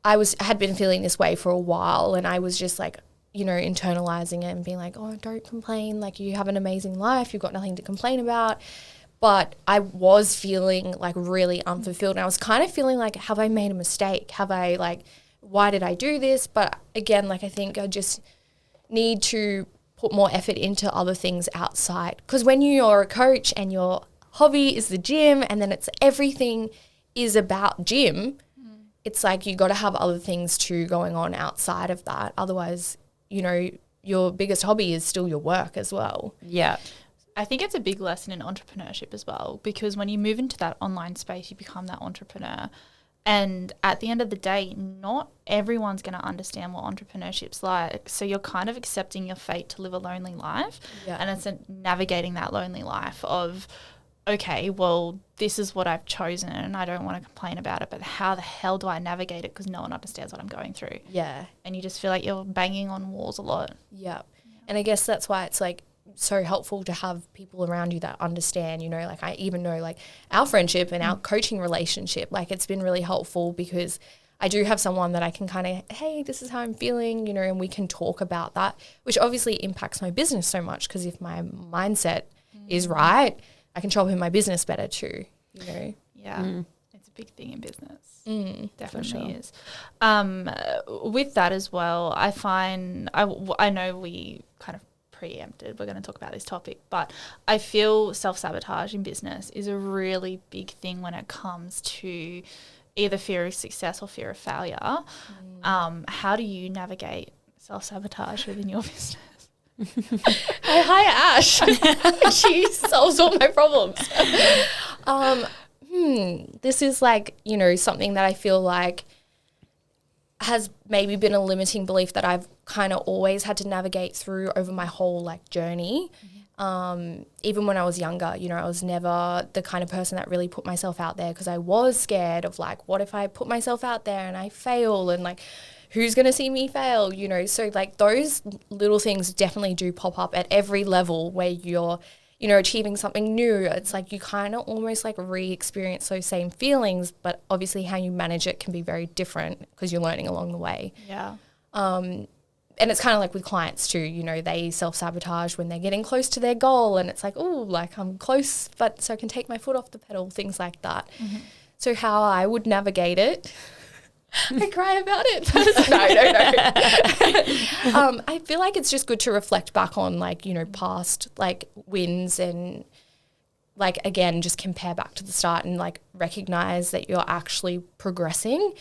I had been feeling this way for a while, and I was just like, you know, internalizing it and being like, oh, don't complain. Like, you have an amazing life. You've got nothing to complain about. But I was feeling like really unfulfilled. And I was kind of feeling like, have I made a mistake? Why did I do this? But again, like, I think I just need to put more effort into other things outside. Because when you're a coach and your hobby is the gym, and then it's everything is about gym, it's like you got to have other things too going on outside of that. Otherwise, you know, your biggest hobby is still your work as well. Yeah. I think it's a big lesson in entrepreneurship as well, because when you move into that online space, you become that entrepreneur. And at the end of the day, not everyone's going to understand what entrepreneurship's like. So you're kind of accepting your fate to live a lonely life. Yeah. And it's navigating that lonely life of, okay, well, this is what I've chosen and I don't want to complain about it, but how the hell do I navigate it, because no one understands what I'm going through? Yeah. And you just feel like you're banging on walls a lot. Yeah. And I guess that's why it's like so helpful to have people around you that understand, you know, like I even know like our friendship and our coaching relationship, like it's been really helpful because I do have someone that I can kind of, hey, this is how I'm feeling, you know, and we can talk about that, which obviously impacts my business so much, because if my mindset is right, I can show up in my business better too, you know. Yeah. It's a big thing in business. Definitely sure. is. With that as well, I find, I know we kind of preempted, we're going to talk about this topic, but I feel self-sabotage in business is a really big thing when it comes to either fear of success or fear of failure. How do you navigate self-sabotage within your business? I hire Ash. She solves all my problems. This is like, you know, something that I feel like has maybe been a limiting belief that I've kind of always had to navigate through over my whole like journey. Even when I was younger, you know, I was never the kind of person that really put myself out there because I was scared of like, what if I put myself out there and I fail, and like, who's going to see me fail, you know? So like those little things definitely do pop up at every level where you're, you know, achieving something new. It's like you kind of almost like re-experience those same feelings, but obviously how you manage it can be very different because you're learning along the way. Yeah. And it's kind of like with clients too, you know, they self-sabotage when they're getting close to their goal, and it's like, oh, like I'm close, but so I can take my foot off the pedal, things like that. Mm-hmm. So how I would navigate it, I cry about it. No. I feel like it's just good to reflect back on like, you know, past like wins and like, again, just compare back to the start and like recognize that you're actually progressing.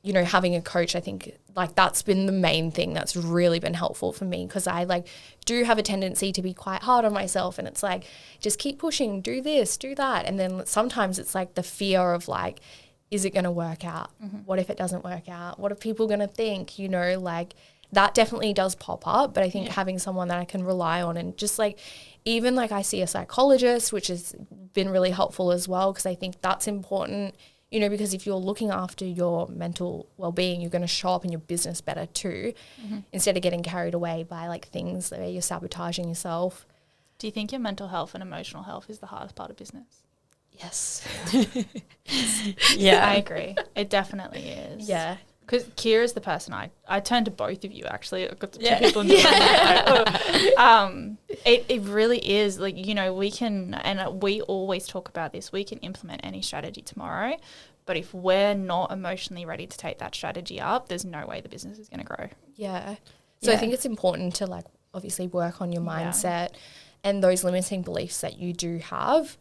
You know, having a coach, I think like that's been the main thing that's really been helpful for me, because I like do have a tendency to be quite hard on myself, and it's like, just keep pushing, do this, do that. And then sometimes it's like the fear of like, is it going to work out? Mm-hmm. What if it doesn't work out? What are people going to think? You know, like that definitely does pop up. But I think having someone that I can rely on, and just like, even like I see a psychologist, which has been really helpful as well, because I think that's important, you know, because if you're looking after your mental well-being, you're going to show up in your business better too, instead of getting carried away by like things where you're sabotaging yourself. Do you think your mental health and emotional health is the hardest part of business? Yes. Yeah, I agree. It definitely is. Yeah. Because Kira's the person I turned to both of you, actually. I've got two people in the room. It really is. Like, you know, we can, and we always talk about this, we can implement any strategy tomorrow, but if we're not emotionally ready to take that strategy up, there's no way the business is going to grow. Yeah. So I think it's important to like obviously work on your mindset and those limiting beliefs that you do have.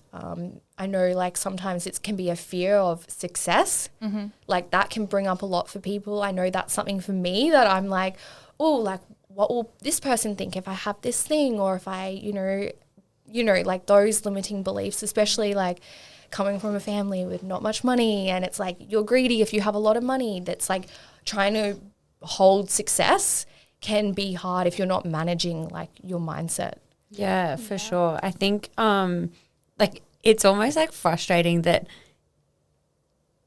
I know like sometimes it can be a fear of success. Mm-hmm. Like that can bring up a lot for people. I know that's something for me that I'm like, oh, like what will this person think if I have this thing, or if I, you know, like those limiting beliefs, especially like coming from a family with not much money, and it's like you're greedy if you have a lot of money. That's like trying to hold success can be hard if you're not managing like your mindset. Yeah, for sure. I think like it's almost like frustrating that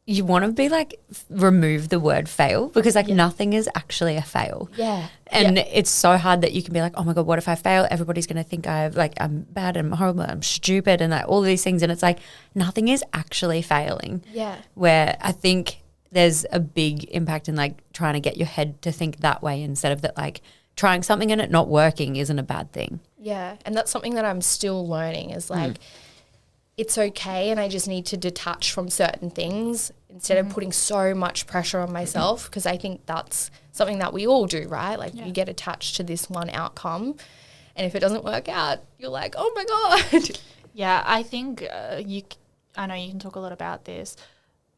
you want to be like remove the word fail, because like nothing is actually a fail. Yeah. And it's so hard that you can be like, oh my God, what if I fail? Everybody's going to think I'm bad and I'm horrible, I'm stupid, and like all these things. And it's like nothing is actually failing. Yeah. Where I think there's a big impact in like trying to get your head to think that way, instead of that like trying something and it not working isn't a bad thing. Yeah. And that's something that I'm still learning is like, it's okay, and I just need to detach from certain things instead of putting so much pressure on myself, because I think that's something that we all do, right? Like you get attached to this one outcome, and if it doesn't work out, you're like, oh my God. Yeah, I think I know you can talk a lot about this.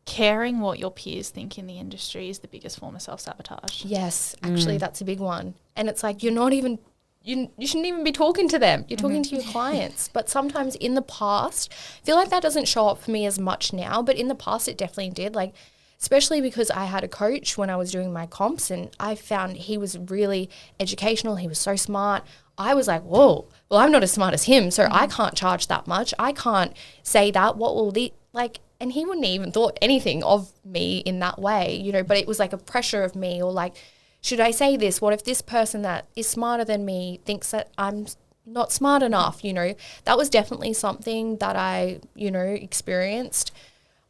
Caring what your peers think in the industry is the biggest form of self-sabotage. Yes, actually that's a big one. And it's like you're not even you shouldn't even be talking to them. You're talking to your clients. But sometimes in the past, I feel like that doesn't show up for me as much now, but in the past it definitely did. Like, especially because I had a coach when I was doing my comps, and I found he was really educational. He was so smart. I was like, whoa, well, I'm not as smart as him, so I can't charge that much. I can't say that. What will the, like, and he wouldn't even thought anything of me in that way, you know, but it was like a pressure of me, or like, should I say this? What if this person that is smarter than me thinks that I'm not smart enough? You know, that was definitely something that I, you know, experienced.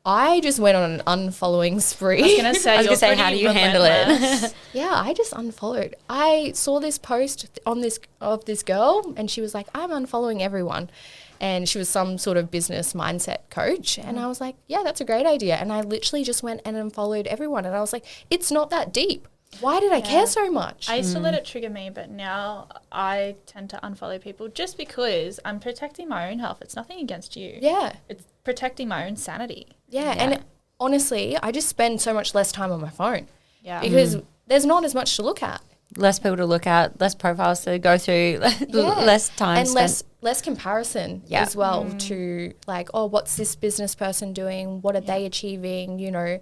I just went on an unfollowing spree. I was going to say, how do you handle it? Yeah, I just unfollowed. I saw this post on of this girl, and she was like, I'm unfollowing everyone. And she was some sort of business mindset coach. And I was like, yeah, that's a great idea. And I literally just went and unfollowed everyone. And I was like, it's not that deep. Why did I care so much? I used to let it trigger me, but now I tend to unfollow people just because I'm protecting my own health. It's nothing against you. Yeah. It's protecting my own sanity. Yeah. And honestly, I just spend so much less time on my phone. Yeah. Because there's not as much to look at. Less people to look at, less profiles to go through, less time and spent. less comparison as well to like, oh, what's this business person doing? What are they achieving? You know,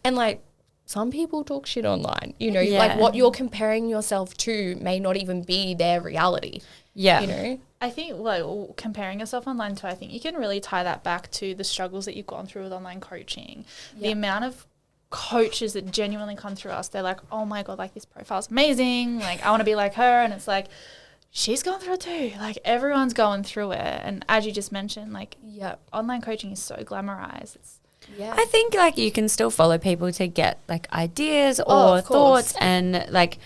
and like some people talk shit online, you know, like what you're comparing yourself to may not even be their reality. Yeah. You know? I think, like, comparing yourself online too, I think you can really tie that back to the struggles that you've gone through with online coaching. Yeah. The amount of coaches that genuinely come through us, they're like, oh my God, like, this profile's amazing. Like, I want to be like her. And it's like, she's going through it too. Like, everyone's going through it. And as you just mentioned, like, online coaching is so glamorized. I think, like, you can still follow people to get, like, ideas or thoughts and, like,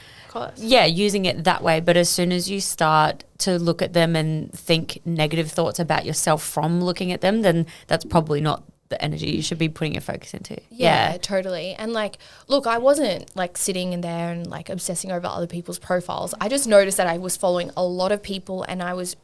using it that way. But as soon as you start to look at them and think negative thoughts about yourself from looking at them, then that's probably not the energy you should be putting your focus into. Yeah, totally. And like, look, I wasn't like sitting in there and like obsessing over other people's profiles. I just noticed that I was following a lot of people and I was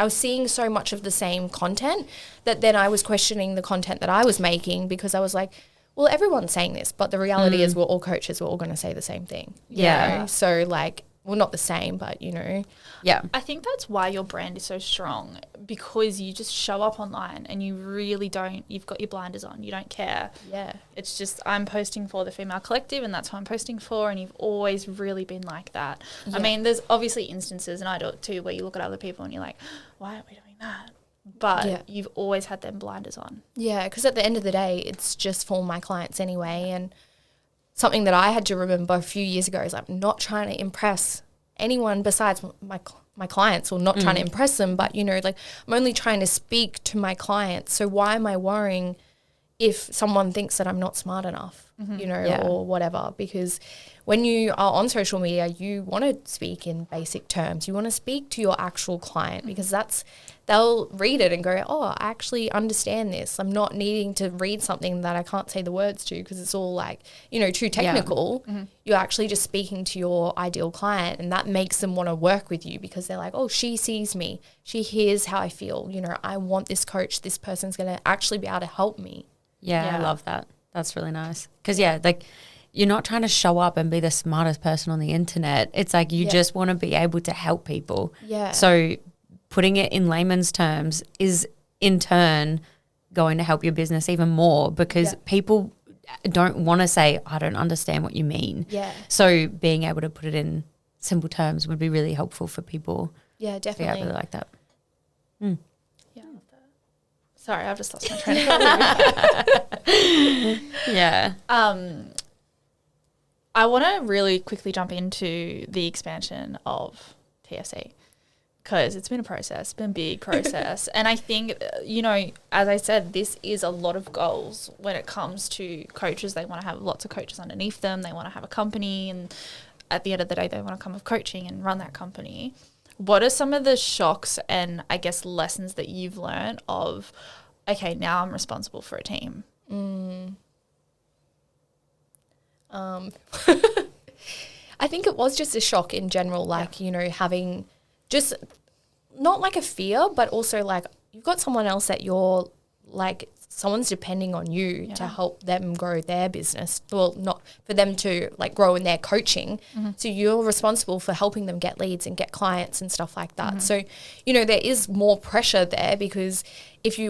seeing so much of the same content that then I was questioning the content that I was making, because I was like, well, everyone's saying this, but the reality is we're all coaches. We're all going to say the same thing. You know? So like, well, not the same, but you know. Yeah. I think that's why your brand is so strong, because you just show up online and you really don't, you've got your blinders on. You don't care. Yeah. It's just, I'm posting for the female collective and that's who I'm posting for, and you've always really been like that. Yeah. I mean, there's obviously instances, and I do it too, where you look at other people and you're like, why aren't we doing that? But you've always had them blinders on. Yeah, because at the end of the day, it's just for my clients anyway. And something that I had to remember a few years ago is I'm not trying to impress anyone besides my clients, or not trying to impress them, but, you know, like, I'm only trying to speak to my clients. So why am I worrying if someone thinks that I'm not smart enough, you know, or whatever? Because when you are on social media, you want to speak in basic terms. You want to speak to your actual client, because they'll read it and go, oh, I actually understand this. I'm not needing to read something that I can't say the words to because it's all like, you know, too technical. Yeah. You're actually just speaking to your ideal client, and that makes them want to work with you because they're like, oh, she sees me. She hears how I feel. You know, I want this coach. This person's going to actually be able to help me. Yeah, I love that. That's really nice. Because, like, you're not trying to show up and be the smartest person on the internet. It's like you just want to be able to help people. Yeah. So putting it in layman's terms is in turn going to help your business even more, because people don't want to say, I don't understand what you mean. Yeah. So being able to put it in simple terms would be really helpful for people. Yeah, definitely. To be able to like that. Yeah, I love that. Sorry, I've just lost my train of thought. Yeah. I want to really quickly jump into the expansion of TSE, because it's been a process, it's been a big process. And I think, you know, as I said, this is a lot of goals when it comes to coaches. They want to have lots of coaches underneath them. They want to have a company, and at the end of the day, they want to come with coaching and run that company. What are some of the shocks and, I guess, lessons that you've learned of, okay, now I'm responsible for a team? I think it was just a shock in general, like, you know, having just not like a fear, but also like you've got someone else that you're like, someone's depending on you to help them grow their business. Well, not for them to like grow in their coaching. So you're responsible for helping them get leads and get clients and stuff like that. So, you know, there is more pressure there, because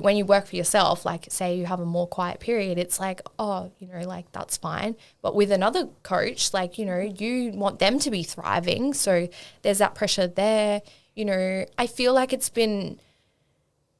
when you work for yourself, like say you have a more quiet period, it's like, oh, you know, like that's fine. But with another coach, like, you know, you want them to be thriving. So there's that pressure there. You know, I feel like it's been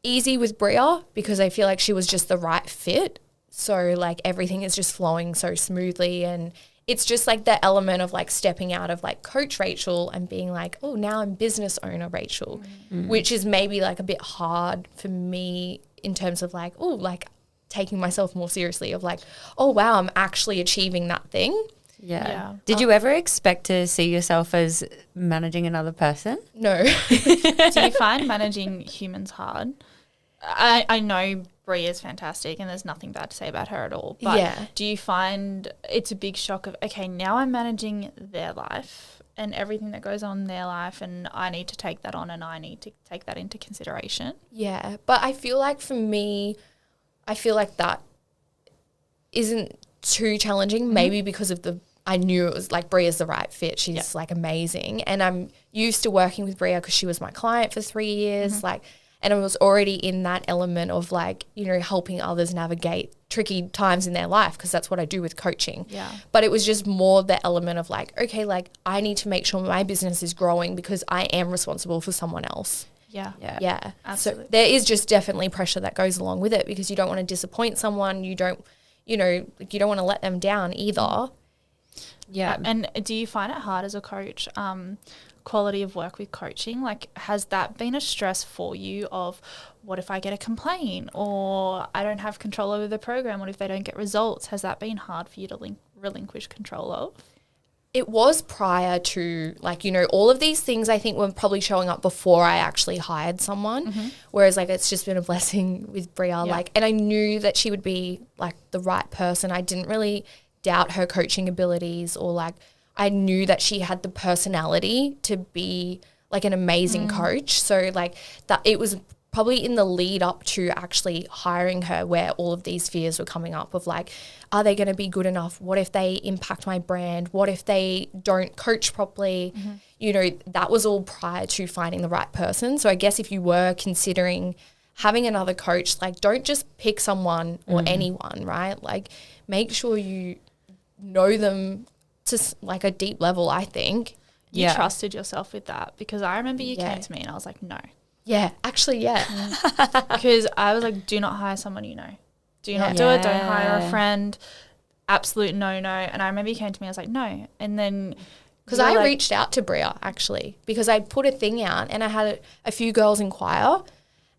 easy with Bria because I feel like she was just the right fit. So like everything is just flowing so smoothly, and it's just like the element of like stepping out of like coach Rachael and being like, oh, now I'm business owner Rachael, which is maybe like a bit hard for me in terms of like, oh, like taking myself more seriously of like, oh, wow, I'm actually achieving that thing. Yeah. Did you ever expect to see yourself as managing another person? No. Do you find managing humans hard? I know Brie is fantastic and there's nothing bad to say about her at all. But do you find it's a big shock of, okay, now I'm managing their life and everything that goes on in their life, and I need to take that on and I need to take that into consideration? Yeah. But I feel like for me, I feel like that isn't too challenging, maybe because of I knew it was like Bria's the right fit. She's like amazing. And I'm used to working with Bria because she was my client for 3 years. And I was already in that element of like, you know, helping others navigate tricky times in their life, because that's what I do with coaching. Yeah. But it was just more the element of like, okay, like I need to make sure my business is growing because I am responsible for someone else. Yeah. Yeah. Absolutely. So there is just definitely pressure that goes along with it, because you don't want to disappoint someone. You don't, you don't want to let them down either. Yeah. And do you find it hard as a coach, quality of work with coaching? Like, has that been a stress for you of what if I get a complaint, or I don't have control over the program? What if they don't get results? Has that been hard for you to relinquish control of? It was prior to, like, all of these things I think were probably showing up before I actually hired someone. Whereas, like, it's just been a blessing with Bria. Like, and I knew that she would be, like, the right person. I didn't really doubt her coaching abilities, or, like, I knew that she had the personality to be, like, an amazing coach. So, like, that it was probably in the lead up to actually hiring her where all of these fears were coming up of, like, are they going to be good enough? What if they impact my brand? What if they don't coach properly? That was all prior to finding the right person. So I guess if you were considering having another coach, like, don't just pick someone or anyone, right? Like, make sure you know them to, like, a deep level, I think. You trusted yourself with that, because I remember you came to me and I was like, no. Yeah, actually, yeah. Because I was like, do not hire someone you know. Do not do it. Don't hire a friend. Absolute no. And I remember you came to me, I was like, no. And then... Because I reached out to Bria, actually, because I put a thing out and I had a few girls inquire,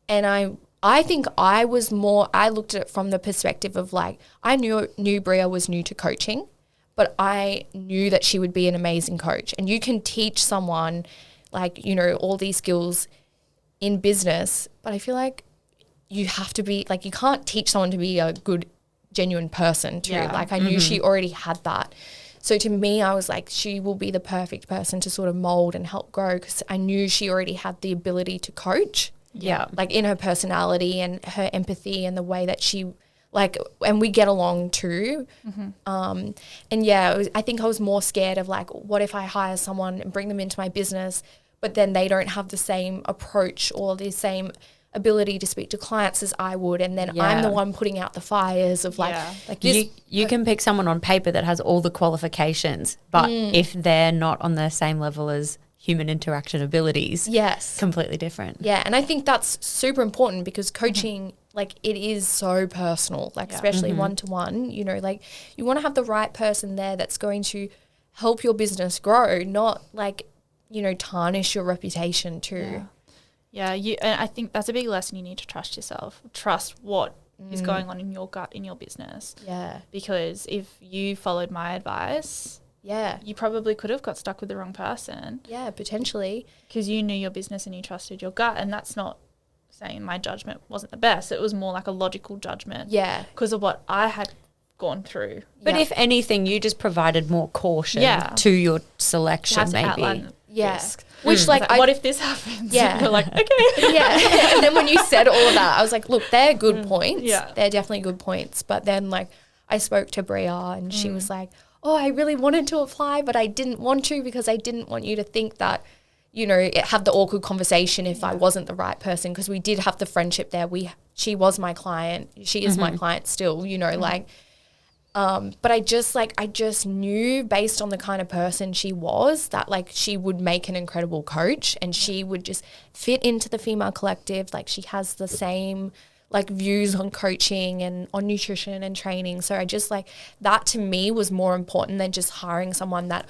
and I think I looked at it from the perspective of, like, I knew Bria was new to coaching, but I knew that she would be an amazing coach. And you can teach someone, like, all these skills in business, but I feel like you have to be, like, you can't teach someone to be a good, genuine person too. Like, I knew she already had that. So to me, I was like, she will be the perfect person to sort of mold and help grow, because I knew she already had the ability to coach. Yeah. Like, in her personality and her empathy and the way that she, like, and we get along too. And yeah, I think I was more scared of, like, what if I hire someone and bring them into my business, but then they don't have the same approach or the same ability to speak to clients as I would, and then I'm the one putting out the fires of, like, like this. You can pick someone on paper that has all the qualifications, but if they're not on the same level as human interaction abilities, completely different. Yeah, and I think that's super important, because coaching, like, it is so personal, like, especially one-to-one, like, you want to have the right person there that's going to help your business grow, not, like, tarnish your reputation too. Yeah, and I think that's a big lesson. You need to trust yourself. Trust what is going on in your gut, in your business. Yeah. Because if you followed my advice, you probably could have got stuck with the wrong person. Yeah, potentially. Because you knew your business and you trusted your gut. And that's not saying my judgment wasn't the best. It was more like a logical judgment. Yeah. Because of what I had gone through. But if anything, you just provided more caution to your selection, maybe. Risk. Which, like, what if this happens? Yeah. You're like, okay. And then when you said all of that, I was like, look, they're good points. Yeah. They're definitely good points. But then, like, I spoke to Bria and she was like, oh, I really wanted to apply, but I didn't want to, because I didn't want you to think that, have the awkward conversation if I wasn't the right person, because we did have the friendship there. She was my client. She is my client still, like. But I just knew, based on the kind of person she was, that, like, she would make an incredible coach, and she would just fit into the female collective. Like, she has the same, like, views on coaching and on nutrition and training. So I just, like, that to me was more important than just hiring someone that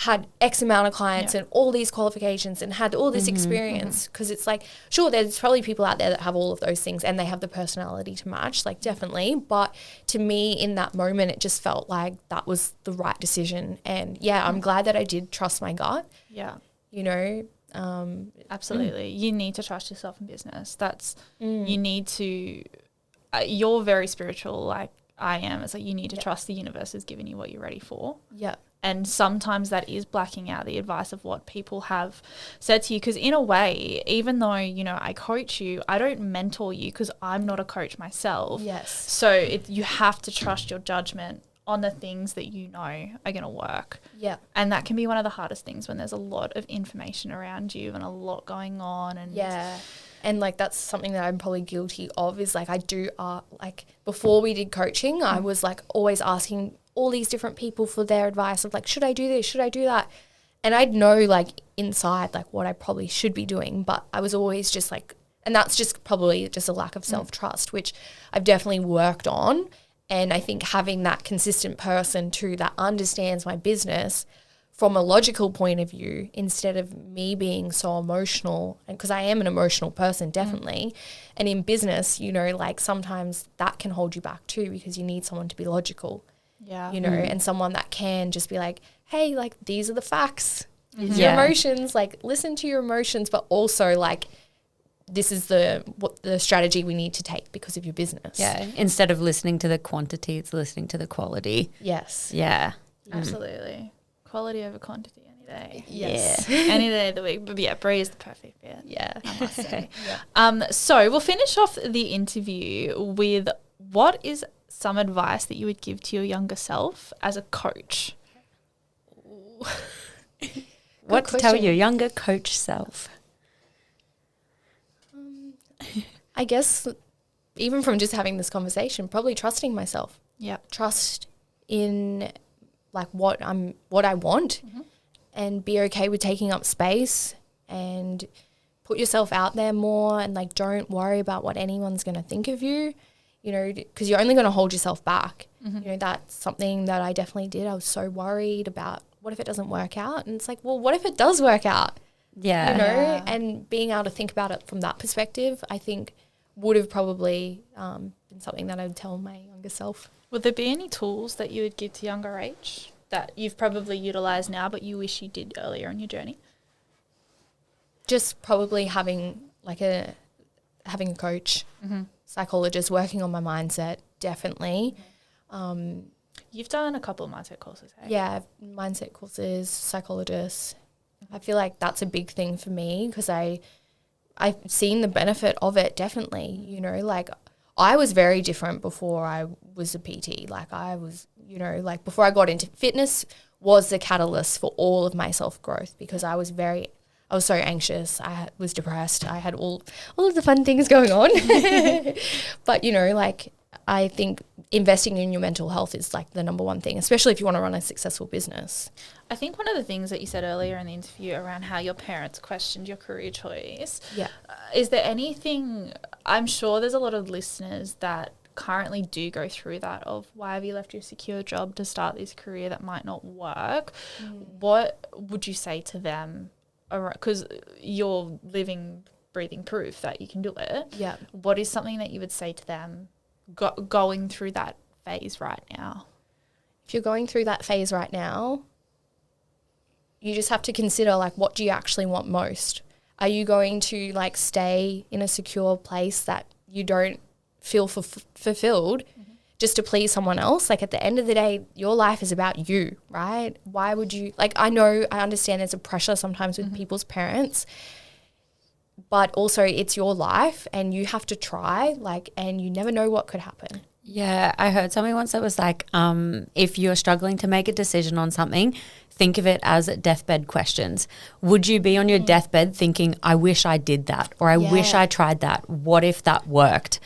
had X amount of clients and all these qualifications and had all this experience. Because it's like, sure, there's probably people out there that have all of those things and they have the personality to match, like, definitely. But to me, in that moment, it just felt like that was the right decision. And I'm glad that I did trust my gut. Yeah. Absolutely. You need to trust yourself in business. That's, you need to, you're very spiritual, like I am. It's like, you need to trust the universe has given you what you're ready for. Yeah. And sometimes that is blacking out the advice of what people have said to you. Because in a way, even though, I coach you, I don't mentor you, because I'm not a coach myself. Yes. So you have to trust your judgment on the things that you know are going to work. Yeah. And that can be one of the hardest things when there's a lot of information around you and a lot going on. And And like that's something that I'm probably guilty of is like I do like before we did coaching, I was like always asking all these different people for their advice of like, should I do this? Should I do that? And I'd know like inside like what I probably should be doing, but I was always just like, and that's just probably just a lack of self-trust, which I've definitely worked on. And I think having that consistent person too that understands my business from a logical point of view, instead of me being so emotional, and because I am an emotional person, definitely. And in business, you know, like sometimes that can hold you back too, because you need someone to be logical, you know, and someone that can just be like, hey, like these are the facts, these are your emotions, like listen to your emotions, but also like this is the strategy we need to take because of your business. Yeah. Instead of listening to the quantity, it's listening to the quality. Yes. Yeah. Absolutely. Quality over quantity any day. Yes. Yeah. Any day of the week. But yeah, Brie is the perfect fit. Yeah. I must say. So we'll finish off the interview with what is some advice that you would give to your younger self as a coach? What to tell your younger coach self? I guess even from just having this conversation, probably trusting myself. Yeah. Trust in like what I want and be okay with taking up space and put yourself out there more and like don't worry about what anyone's going to think of you, you know, because you're only going to hold yourself back. You know, that's something that I definitely did. I was so worried about what if it doesn't work out? And it's like, well, what if it does work out? Yeah. You know, and being able to think about it from that perspective, I think would have probably been something that I would tell my younger self. Would there be any tools that you would give to younger age that you've probably utilised now but you wish you did earlier in your journey? Just probably having a coach, psychologist, working on my mindset, definitely. You've done a couple of mindset courses, hey? Yeah, mindset courses, psychologists. I feel like that's a big thing for me because I've seen the benefit of it, definitely. You know, like I was very different before I was a PT. Like I was, you know, like before I got into fitness was the catalyst for all of my self-growth because I was so anxious. I was depressed. I had all of the fun things going on. But, you know, like I think investing in your mental health is like the number one thing, especially if you want to run a successful business. I think one of the things that you said earlier in the interview around how your parents questioned your career choice. Yeah. Is there anything, I'm sure there's a lot of listeners that currently do go through that of why have you left your secure job to start this career that might not work? What would you say to them? Because you're living, breathing proof that you can do it. Yeah. What is something that you would say to them going through that phase right now? If you're going through that phase right now, you just have to consider like what do you actually want most? Are you going to like stay in a secure place that you don't feel fulfilled just to please someone else? Like at the end of the day, your life is about you, right? Why would you, like I understand there's a pressure sometimes with people's parents, but also it's your life and you have to try, like, and you never know what could happen. Yeah, I heard something once that was like, if you're struggling to make a decision on something, think of it as deathbed questions. Would you be on your deathbed thinking, I wish I did that, or I wish I tried that? What if that worked?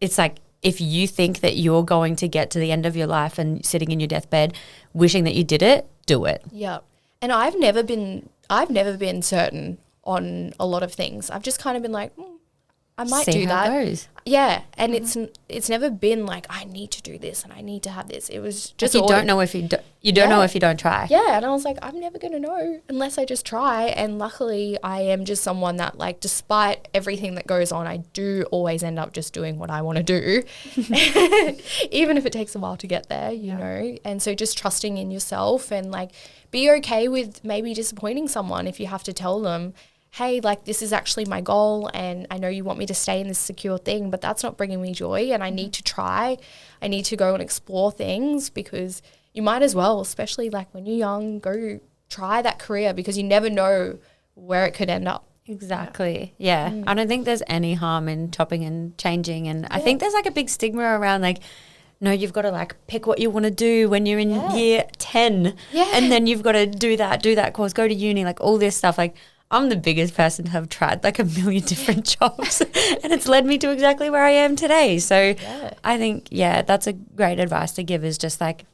It's like, if you think that you're going to get to the end of your life and sitting in your deathbed wishing that you did it, do it. Yeah. And I've never been certain on a lot of things. I've just kind of been like, I might See do how that. it goes. Yeah, and it's never been like I need to do this and I need to have this. It was just You don't know if you don't know if you don't try. Yeah, and I was like, I'm never going to know unless I just try. And luckily, I am just someone that, like, despite everything that goes on, I do always end up just doing what I want to do, even if it takes a while to get there, you know. And so just trusting in yourself and, like, be okay with maybe disappointing someone if you have to tell them, hey, like, this is actually my goal and I know you want me to stay in this secure thing, but that's not bringing me joy and I need to try. I need to go and explore things because you might as well, especially like when you're young, go try that career because you never know where it could end up. Exactly. Yeah. I don't think there's any harm in chopping and changing. And I think there's like a big stigma around like, no, you've got to like pick what you want to do when you're in year 10. Yeah. And then you've got to do that course, go to uni, like all this stuff. Like, I'm the biggest person to have tried like a million different jobs and it's led me to exactly where I am today. So I think, that's a great advice to give, is just like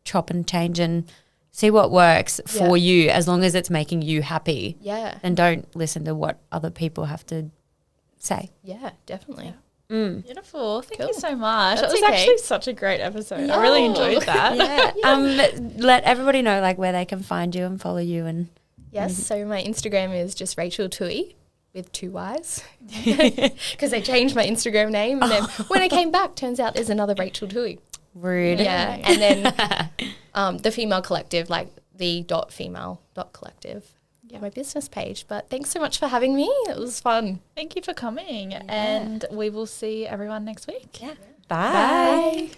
chop and change and see what works for you, as long as it's making you happy. Yeah. And don't listen to what other people have to say. Yeah, definitely. Beautiful. Thank you so much. That's It was okay. actually such a great episode. I really enjoyed that. Let everybody know like where they can find you and follow you. And Yes, so my Instagram is just Rachael Toohey with 2 Y's, because they changed my Instagram name, and then when I came back, turns out there's another Rachael Toohey. rude. Yeah, and then the Female Collective, like the .female.collective. Yeah, my business page. But thanks so much for having me. It was fun. Thank you for coming, and we will see everyone next week. Bye. Bye.